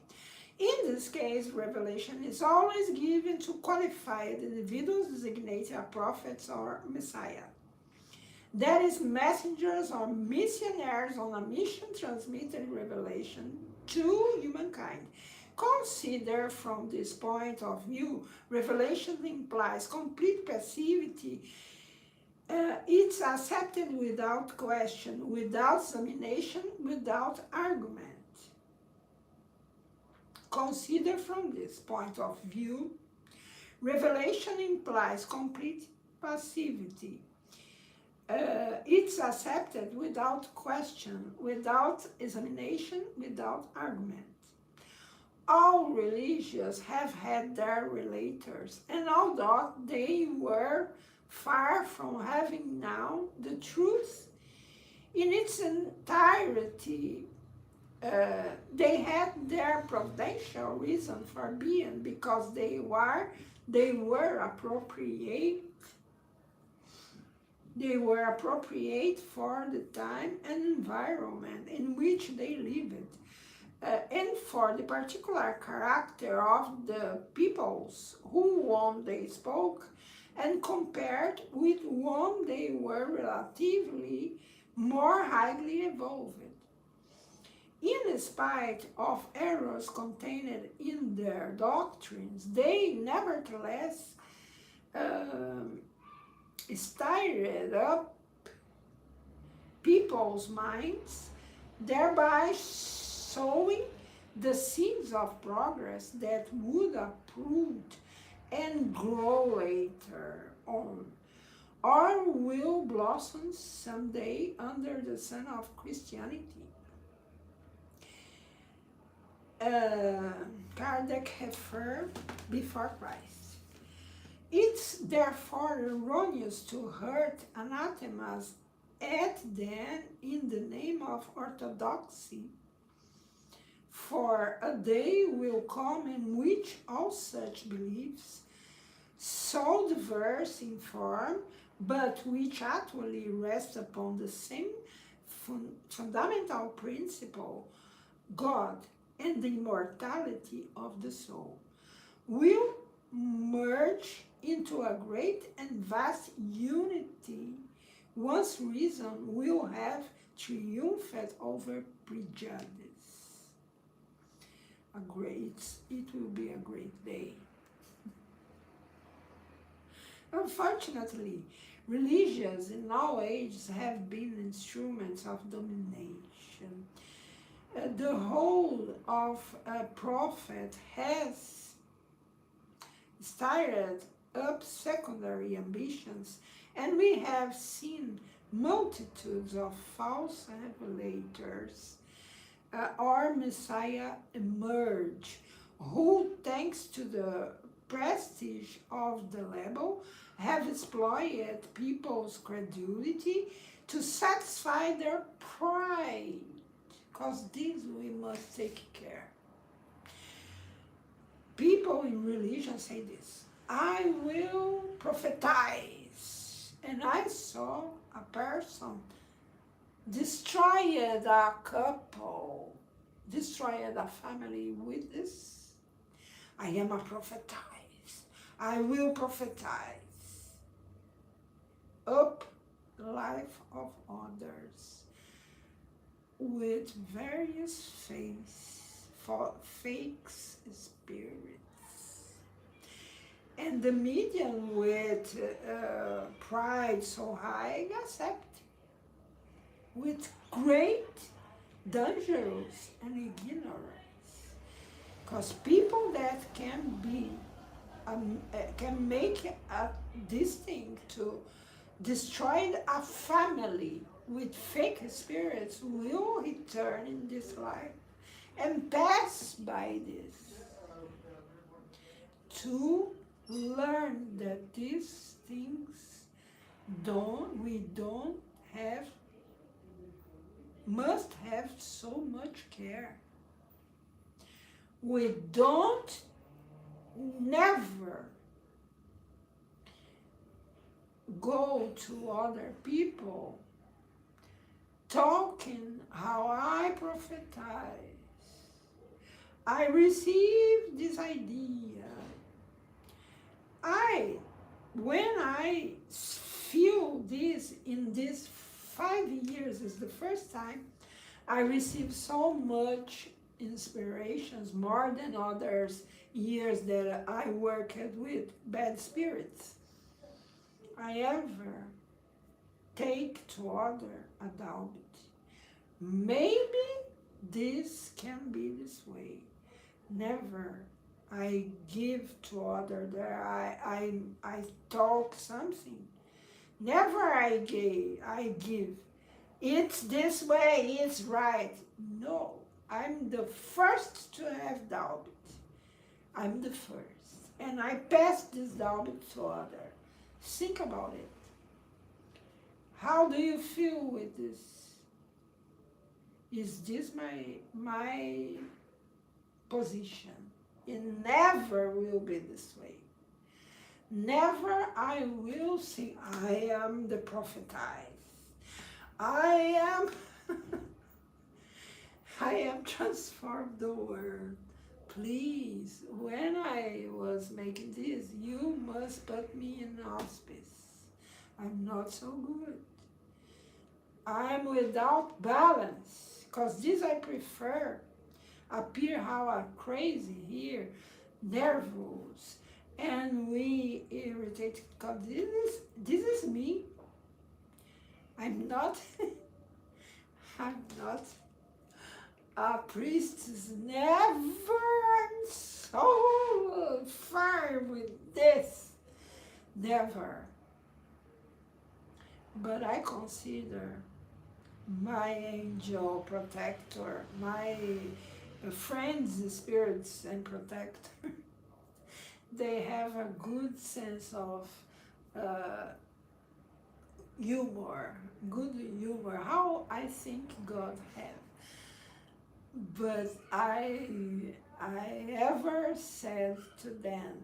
In this case, revelation is always given to qualified individuals designated as prophets or messiah. That is, messengers or missionaries on a mission transmitting revelation to humankind. Consider from this point of view, revelation implies complete passivity. It's accepted without question, without examination, without argument. Consider from this point of view, revelation implies complete passivity. It's accepted without question, without examination, without argument. All religions have had their relators, and although they were far from having now the truth in its entirety, they had their providential reason for being, because they were appropriate. They were appropriate for the time and environment in which they lived, and for the particular character of the peoples whom they spoke, and compared with whom they were relatively more highly evolved. In spite of errors contained in their doctrines, they nevertheless stirred up people's minds, thereby sowing the seeds of progress that would uproot and grow later on, or will blossom someday under the sun of Christianity. Kardec affirmed before Christ. It's therefore erroneous to hurt anathemas at them in the name of orthodoxy, for a day will come in which all such beliefs, so diverse in form, but which actually rest upon the same fundamental principle, God and the immortality of the soul, will merge into a great and vast unity once reason will have triumphed over prejudice. It will be a great day. Unfortunately, religions in all ages have been instruments of domination. The whole of a prophet has stirred up secondary ambitions, and we have seen multitudes of false revelators or Messiah emerge, who, thanks to the prestige of the label, have exploited people's credulity to satisfy their pride, because this we must take care. People in religion say this: I will prophesize. And I saw a person destroyed a couple, destroyed a family with this. I am a prophetess. I will prophesize up the life of others with various fake spirits. And the medium with pride so high accept with great dangerous and ignorance. Because people that can make this thing to destroy a family with fake spirits will return in this life and pass by this, to learn that these things must have so much care. We don't never go to other people talking how I prophesize. I received this idea. When I feel this in these 5 years, is the first time I received so much inspirations, more than others years that I worked with bad spirits. I ever take to other a doubt. Maybe this can be this way. Never I give to other there. I talk something. Never I give. It's this way, it's right. No, I'm the first to have doubt. I'm the first. And I pass this doubt to other. Think about it. How do you feel with this? Is this my position? It never will be this way. Never I will say, I am the prophetess. I am transformed the world. Please, when I was making this, you must put me in hospice. I'm not so good. I'm without balance. Because this I prefer. Appear how I'm crazy here, nervous, and we irritate. Because this is me. I'm not I'm not a priestess. Never. I'm so far with this. Never. But I consider my angel protector, my friends, spirits and protector, they have a good sense of humor, good humor, how I think God have. But I ever said to them,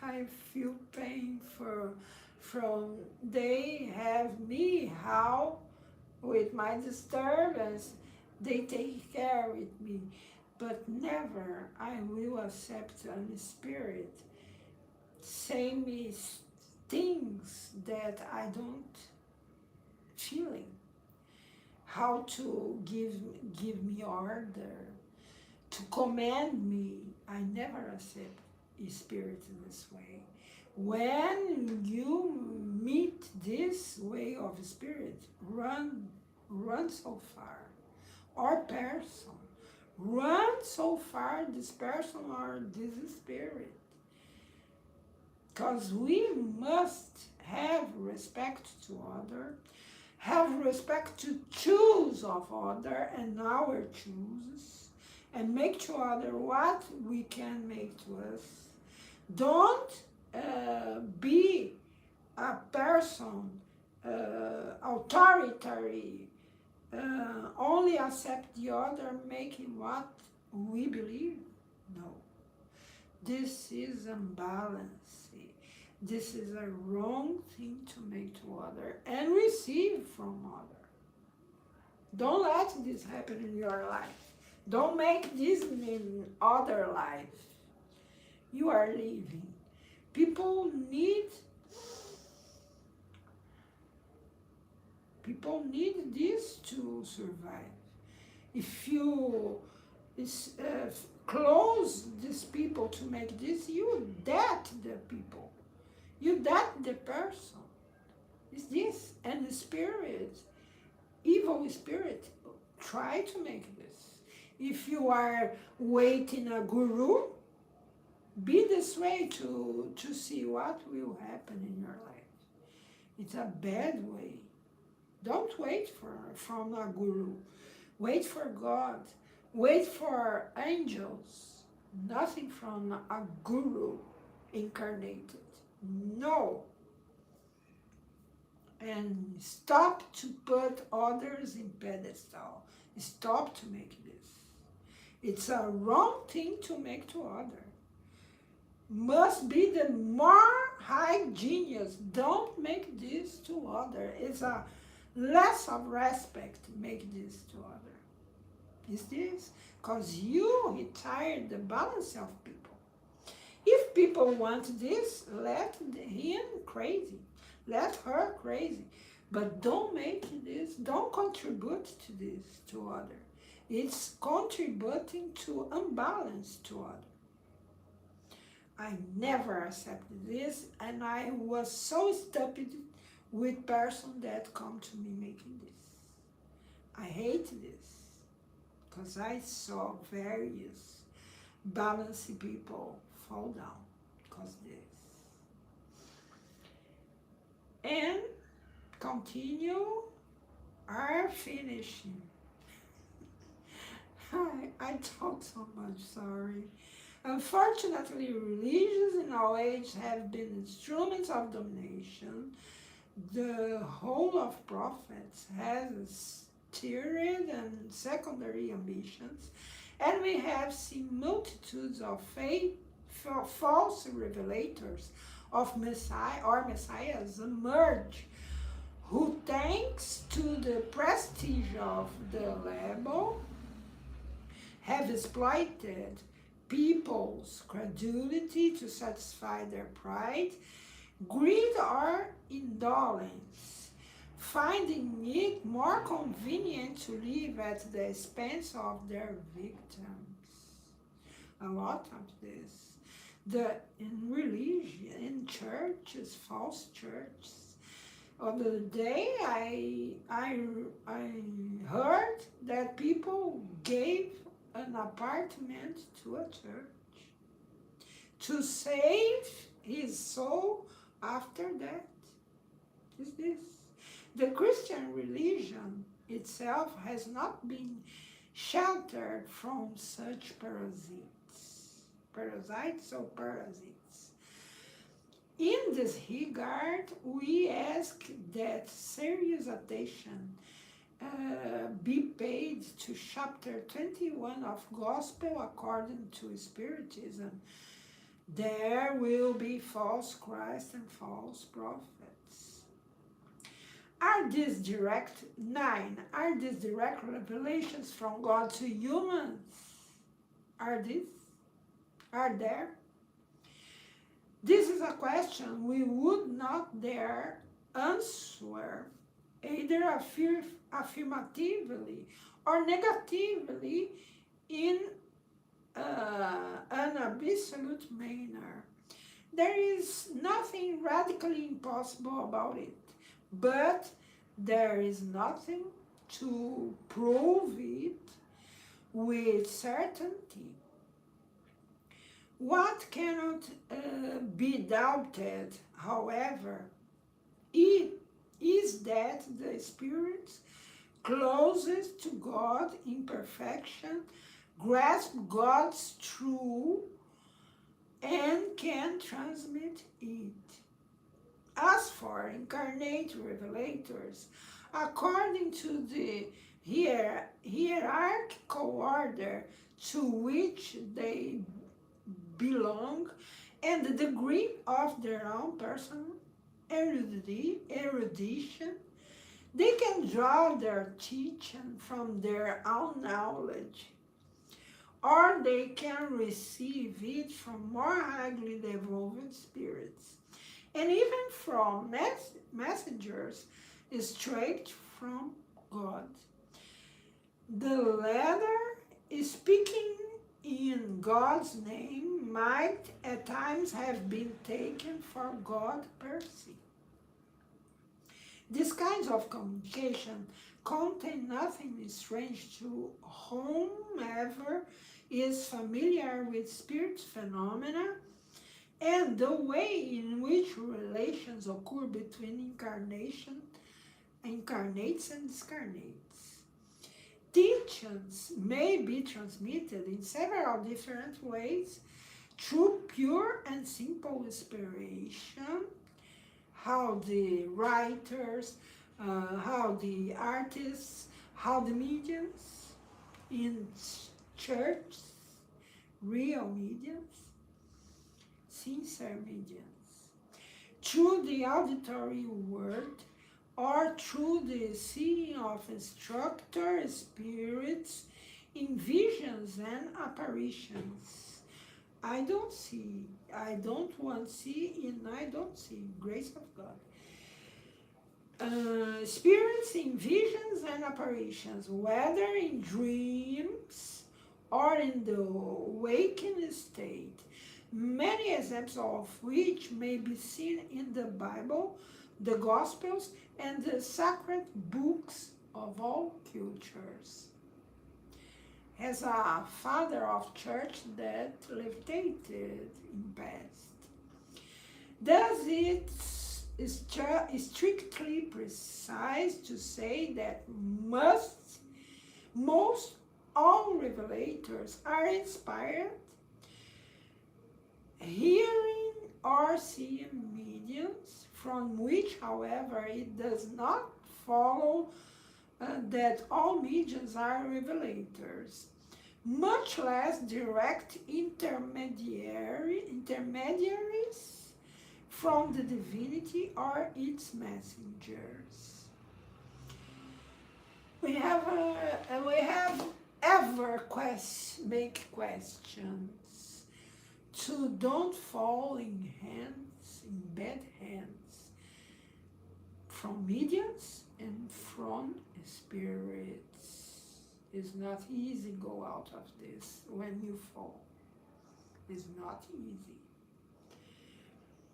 I feel pain from they have me, how with my disturbance they take care with me, but never I will accept a spirit say me things that I don't feeling, how to give me order, to command me. I never accept a spirit in this way. When you meet this way of spirit, run so far. Or person, run so far, this person or this spirit. Because we must have respect to other, have respect to choose of other and our chooses, and make to other what we can make to us. Don't be a person authoritarian, only accept the other, making what we believe. No. This is imbalance. This is a wrong thing to make to other and receive from other. Don't let this happen in your life. Don't make this in other life. You are living. People need this to survive. If you close these people to make this, you dead the people. You dead the person. Is this? And the spirit, evil spirit, try to make this. If you are waiting a guru, be this way to see what will happen in your life. It's a bad way. Don't wait from a guru. Wait for God. Wait for angels. Nothing from a guru incarnated. No. And stop to put others in pedestal. Stop to make this. It's a wrong thing to make to others. Must be the more high genius. Don't make this to other. It's a less of respect to make this to other. Is this? Because you retire the balance of people. If people want this, let him crazy. Let her crazy. But don't make this, don't contribute to this to other. It's contributing to imbalance to other. I never accepted this, and I was so stupid with person that come to me making this. I hate this, because I saw various balanced people fall down because this. And continue our finishing. I talk so much, sorry. Unfortunately, religions in our age have been instruments of domination. The whole of prophets has tiered and secondary ambitions, and we have seen multitudes of false revelators of Messiah or Messiahs emerge, who, thanks to the prestige of the label, have exploited people's credulity to satisfy their pride, greed, or indolence. finding it more convenient to live at the expense of their victims. A lot of this. In religion, in churches, false churches. The other day, I heard that people gave an apartment to a church to save his soul after death. Is this? The Christian religion itself has not been sheltered from such parasites. Parasites or parasites. In this regard, we ask that serious attention be paid to chapter 21 of Gospel according to Spiritism. There will be false Christ and false prophets. Are these direct revelations from God to humans? Are there? This is a question we would not dare answer either affirmatively or negatively in an absolute manner. There is nothing radically impossible about it, but there is nothing to prove it with certainty. What cannot be doubted, however, is that the spirits closest to God in perfection grasp God's truth and can transmit it. As for incarnate revelators, according to the hierarchical order to which they belong and the degree of their own personal erudition, they can draw their teaching from their own knowledge, or they can receive it from more highly developed spirits, and even from messengers straight from God. The latter, speaking in God's name, might at times have been taken for God per se. These kinds of communication contain nothing strange to whomever is familiar with spirit phenomena and the way in which relations occur between incarnates and discarnates. Teachings may be transmitted in several different ways through pure and simple inspiration, how the writers, how the artists, how the mediums in church, real mediums, sincere mediums, through the auditory word, or through the seeing of instructor spirits in visions and apparitions. I don't want to see, and I don't see. Grace of God. Spirits in visions and apparitions, whether in dreams or in the waking state, many examples of which may be seen in the Bible, the Gospels, and the sacred books of all cultures. As a father of church that levitated in past, does it strictly precise to say that most all revelators are inspired, hearing or seeing mediums, from which, however, it does not follow that all mediums are revelators, much less direct intermediaries from the divinity or its messengers. We have make questions to don't fall in bad hands from mediums and from spirits. It's not easy go out of this when you fall. It's not easy.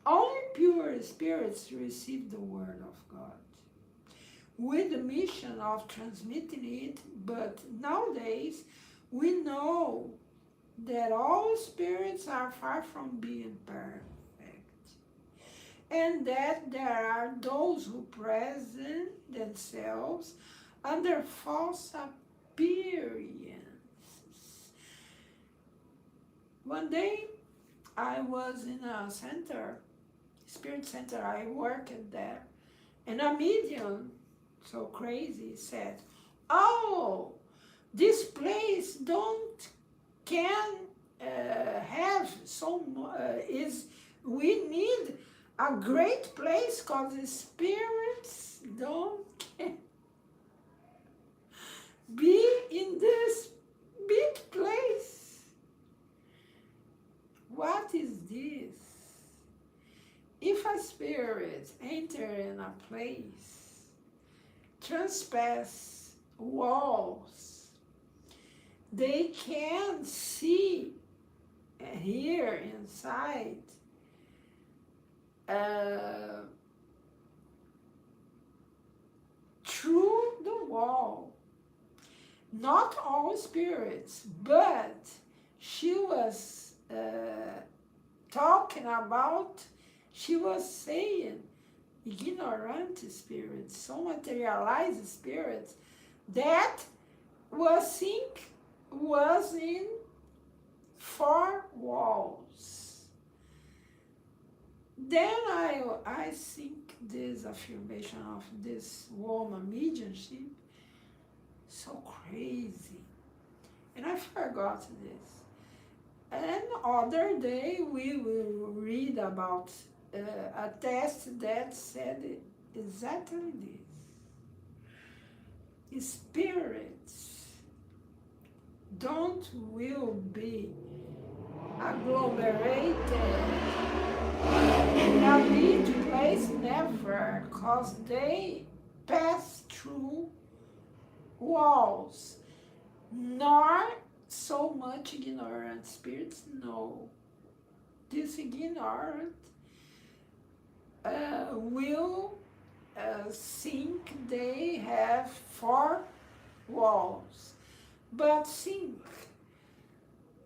Only pure spirits receive the word of God with the mission of transmitting it, but nowadays we know that all spirits are far from being perfect, and that there are those who present themselves under false appearances. One day I was in a center, spirit center, I worked there, and a medium, so crazy, said, "Oh, this place don't can have so is we need a great place because the spirits don't can be in this big place." What is this? If a spirit enter in a place, trespass walls, they can see here inside through the wall. Not all spirits, but she was talking about, she was saying ignorant spirits, so materialized spirits that was in 4 walls. Then I think this affirmation of this woman mediumship so crazy, and I forgot this. And other day we will read about a test that said exactly this. Spirits will be agglomerated in a big place, never, because they pass through walls, nor so much ignorant spirits. No, this ignorant will think they have 4 walls. But think,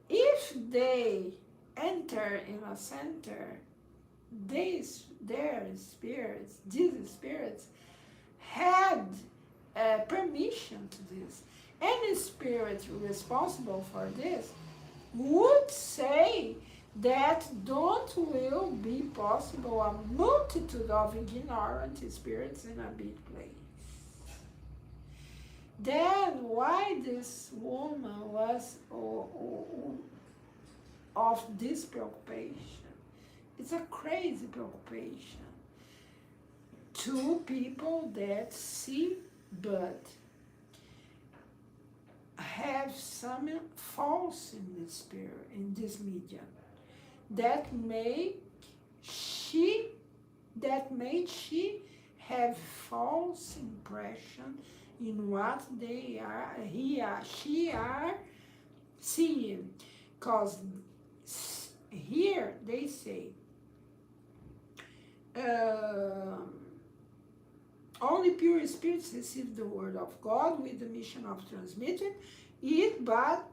if they enter in a center, these spirits had permission to this. Any spirit responsible for this would say that don't will be possible a multitude of ignorant spirits in a big place. Then why this woman was of this preoccupation? It's a crazy preoccupation. 2 people that see but have some false in the spirit, in this medium, that made she have false impression in what she are seeing. Because here they say, only pure spirits receive the word of God with the mission of transmitting it, but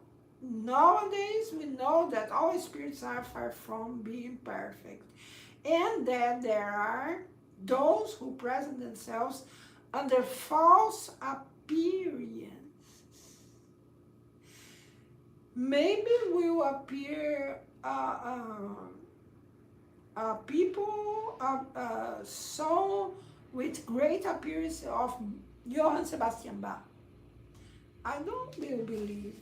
nowadays we know that all spirits are far from being perfect, and that there are those who present themselves under false appearances. Maybe will appear people so with great appearance of Johann Sebastian Bach. I don't really believe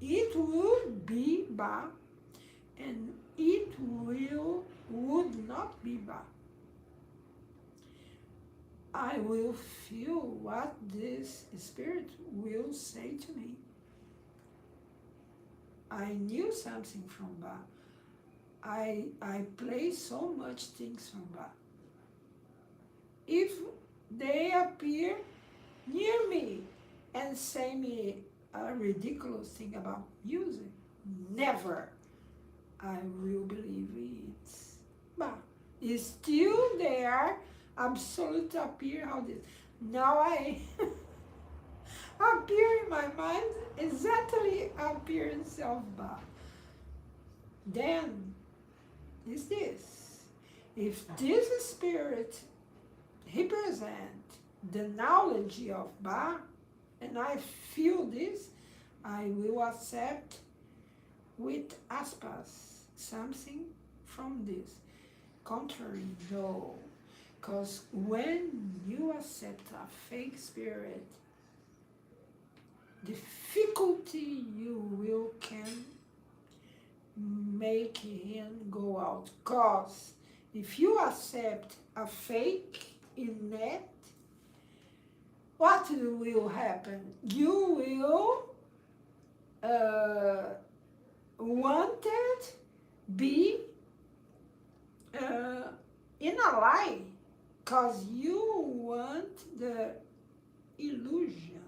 it would be Bach, and it would not be Bach. I will feel what this spirit will say to me. I knew something from Bach. I play so much things from Bach. If they appear near me and say me a ridiculous thing about music. Never I will believe it. But it's still there, absolute appear how this. Now I appear in my mind exactly appearance of Bach. Then is this. If this spirit represent the knowledge of Bach, and I feel this, I will accept with aspas something from this. Contrary, no. Because when you accept a fake spirit, difficulty you will can make him go out. Because if you accept a fake in net, what will happen? You will wanted be in a lie, because you want the illusion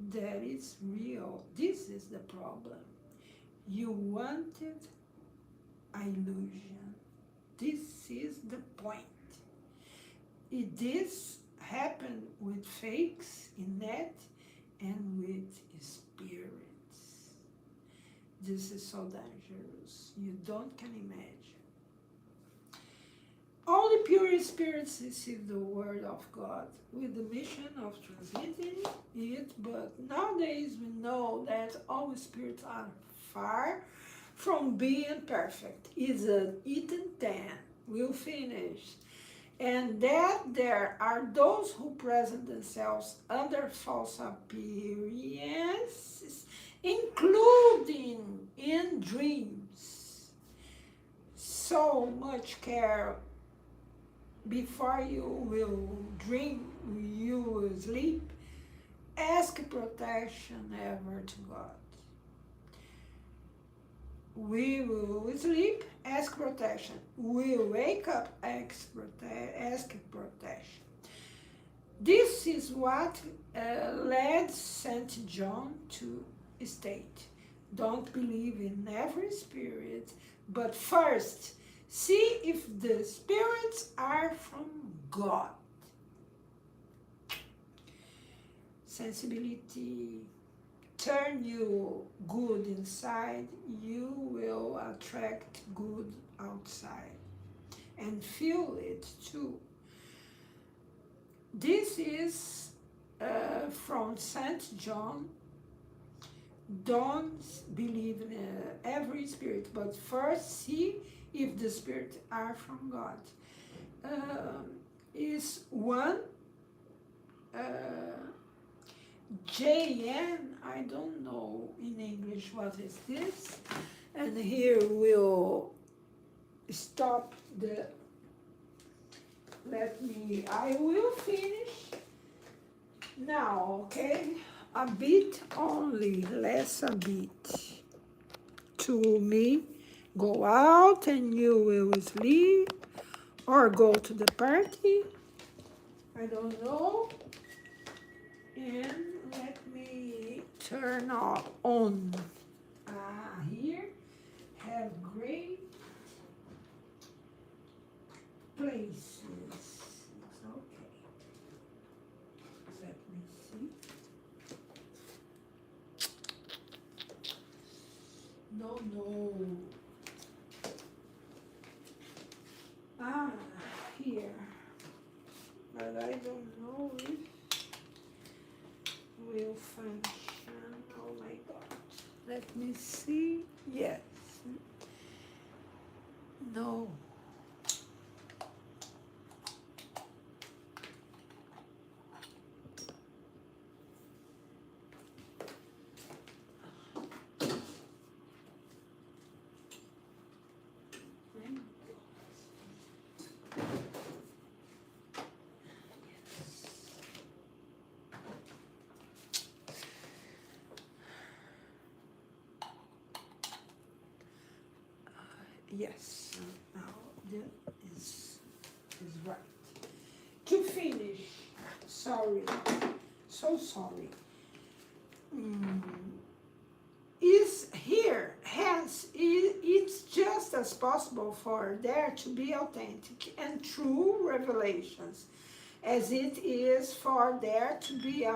that is real. This is the problem. You wanted illusion. This is the point. This happened with fakes in net and with spirits. This is so dangerous. You don't can imagine. Only pure spirits receive the word of God with the mission of transmitting it, but nowadays we know that all spirits are far from being perfect. It's an eaten ten. We'll finish. And that there are those who present themselves under false appearances, including in dreams. So much care. Before you will dream, you will sleep, ask protection ever to God. We will sleep, ask protection. We wake up, ask protection. This is what led St. John to state, don't believe in every spirit, but first, see if the spirits are from God. Sensibility, turn you good inside, you will attract good outside. And feel it too. This is from St. John. Don't believe in every spirit, but first see if the spirits are from God. Is one JN, I don't know in English what is this. And here we'll stop the, I will finish now, okay? A bit only, less a bit. To me, go out and you will sleep or go to the party, I don't know. And let me turn on. Here, have great places. It's okay. Let me see. No. Here. But I don't know if will function. Oh my God. Let me see. Yes. No. Yes, now that is right. To finish. finish, sorry, so sorry, is here, hence it's just as possible for there to be authentic and true revelations as it is for there to be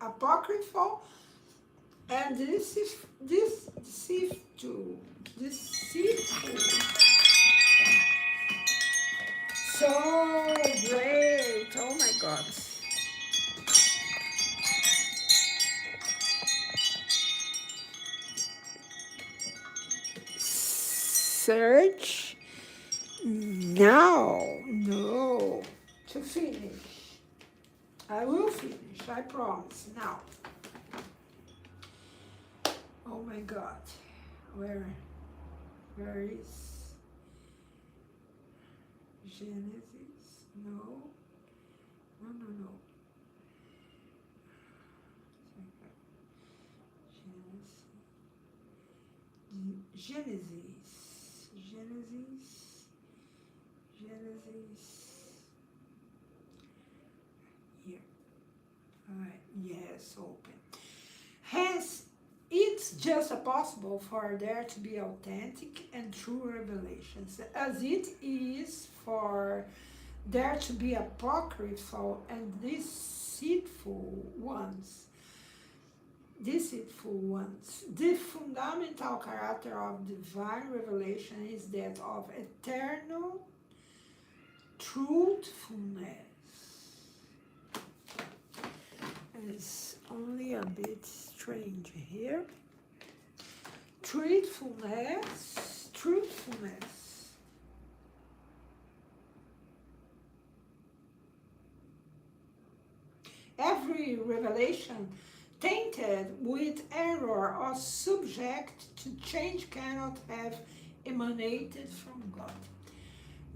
apocryphal and deceitful. So great, oh my God. Search now, no, to finish. I will finish, I promise, now. Oh my God, where is Gênesis? No. Gênesis. Here. All right. Yes, open. Hence, it's just possible for there to be authentic and true revelations, as it is for there to be apocryphal and deceitful ones. The fundamental character of divine revelation is that of eternal truthfulness. It's only a bit strange here. Truthfulness. Every revelation tainted with error or subject to change cannot have emanated from God.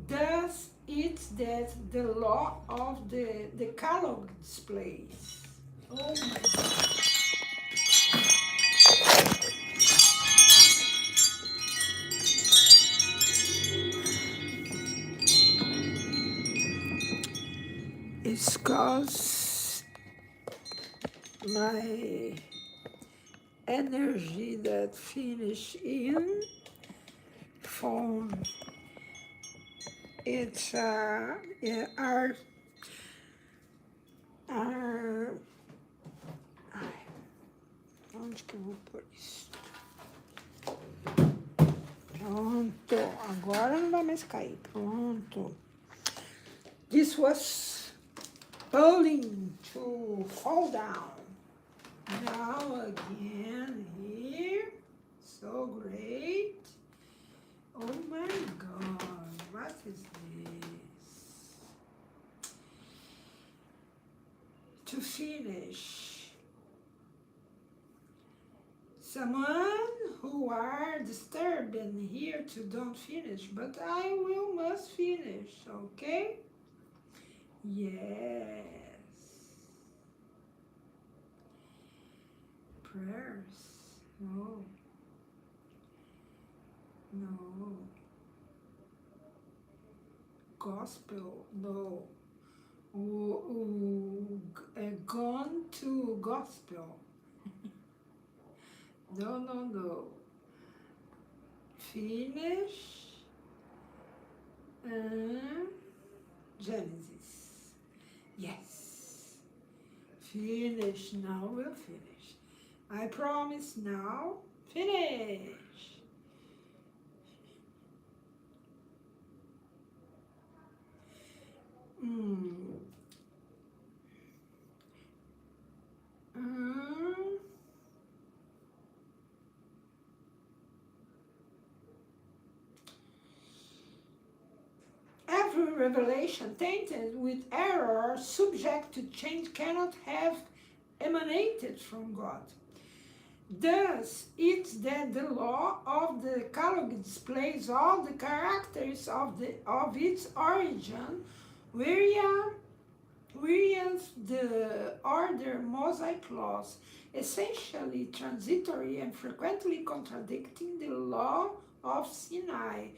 Thus, it's that the law of the Decalogue displays. Oh my God. It's cause my energy that finish in phone. It's our onde que eu vou pôr isso? Pronto, agora não vai mais cair. Pronto. This was falling to fall down. Now again here. So great. Oh my God, what is this? To finish. Someone who are disturbing here to don't finish, but I must finish, okay? Yes. Prayers. No. Gospel. No. Gone to gospel. No. Finish. Gênesis. Yes. Finish. Now we'll finish. I promise now. Finish. Every revelation tainted with error or subject to change cannot have emanated from God. Thus, it's that the law of the Decalogue displays all the characters of its origin, whereas the order Mosaic laws, essentially transitory and frequently contradicting the law of Sinai,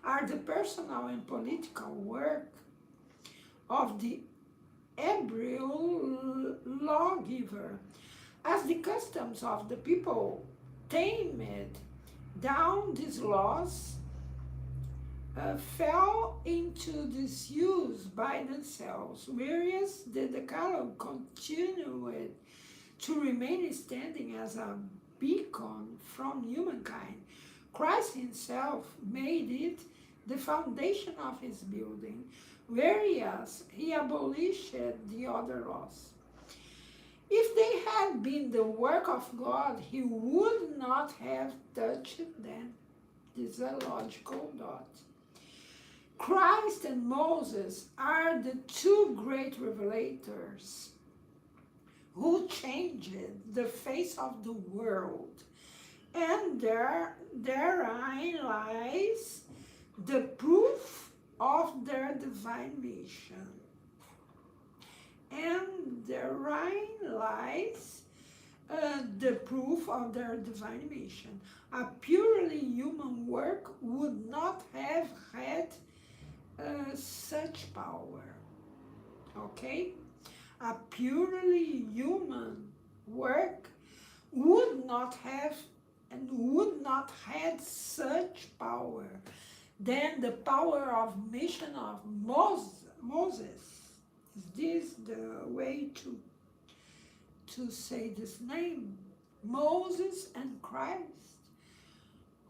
are the personal and political work of the Hebrew lawgiver. As the customs of the people tamed down these laws, fell into disuse by themselves, whereas the Decalogue continued to remain standing as a beacon from humankind. Christ himself made it the foundation of his building, whereas he abolished the other laws. If they had been the work of God, he would not have touched them. This is a logical dot. Christ and Moses are the two great revelators who changed the face of the world, and therein lies the proof of their divine mission. And therein lies the proof of their divine mission. A purely human work would not have had such power. Okay? A purely human work would not have and would not had such power than the power of mission of Moses. Is this the way to say this name? Moses and Christ,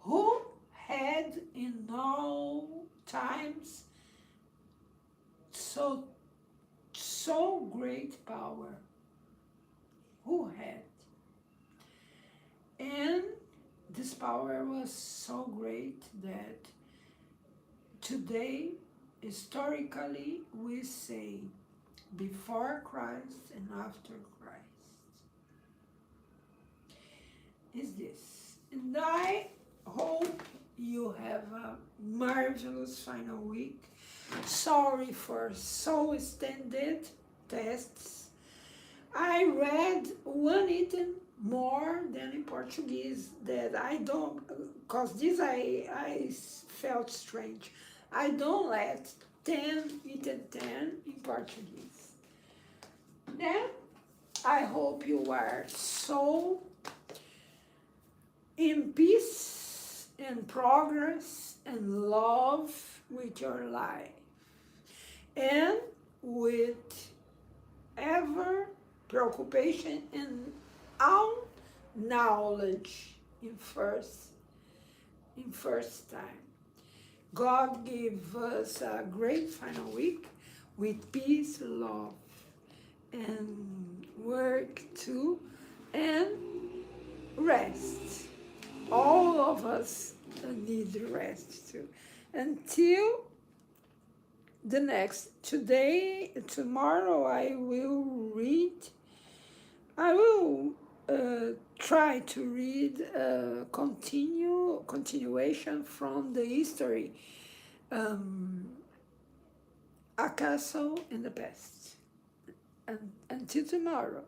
who had in all times so great power. Who had? And this power was so great that today, historically, we say before Christ and after Christ. Is this. And I hope you have a marvelous final week. Sorry for so extended tests. I read one item more than in Portuguese that I don't, because this I felt strange. I don't let 10 item 10 in Portuguese. Then I hope you are so in peace and progress and love with your life, and with ever preoccupation and all knowledge in first time. God give us a great final week with peace, love, and work too, and rest. All of us need rest too. Until the next, tomorrow I will try to read a continuation from the history, A Castle in the Past. And until tomorrow.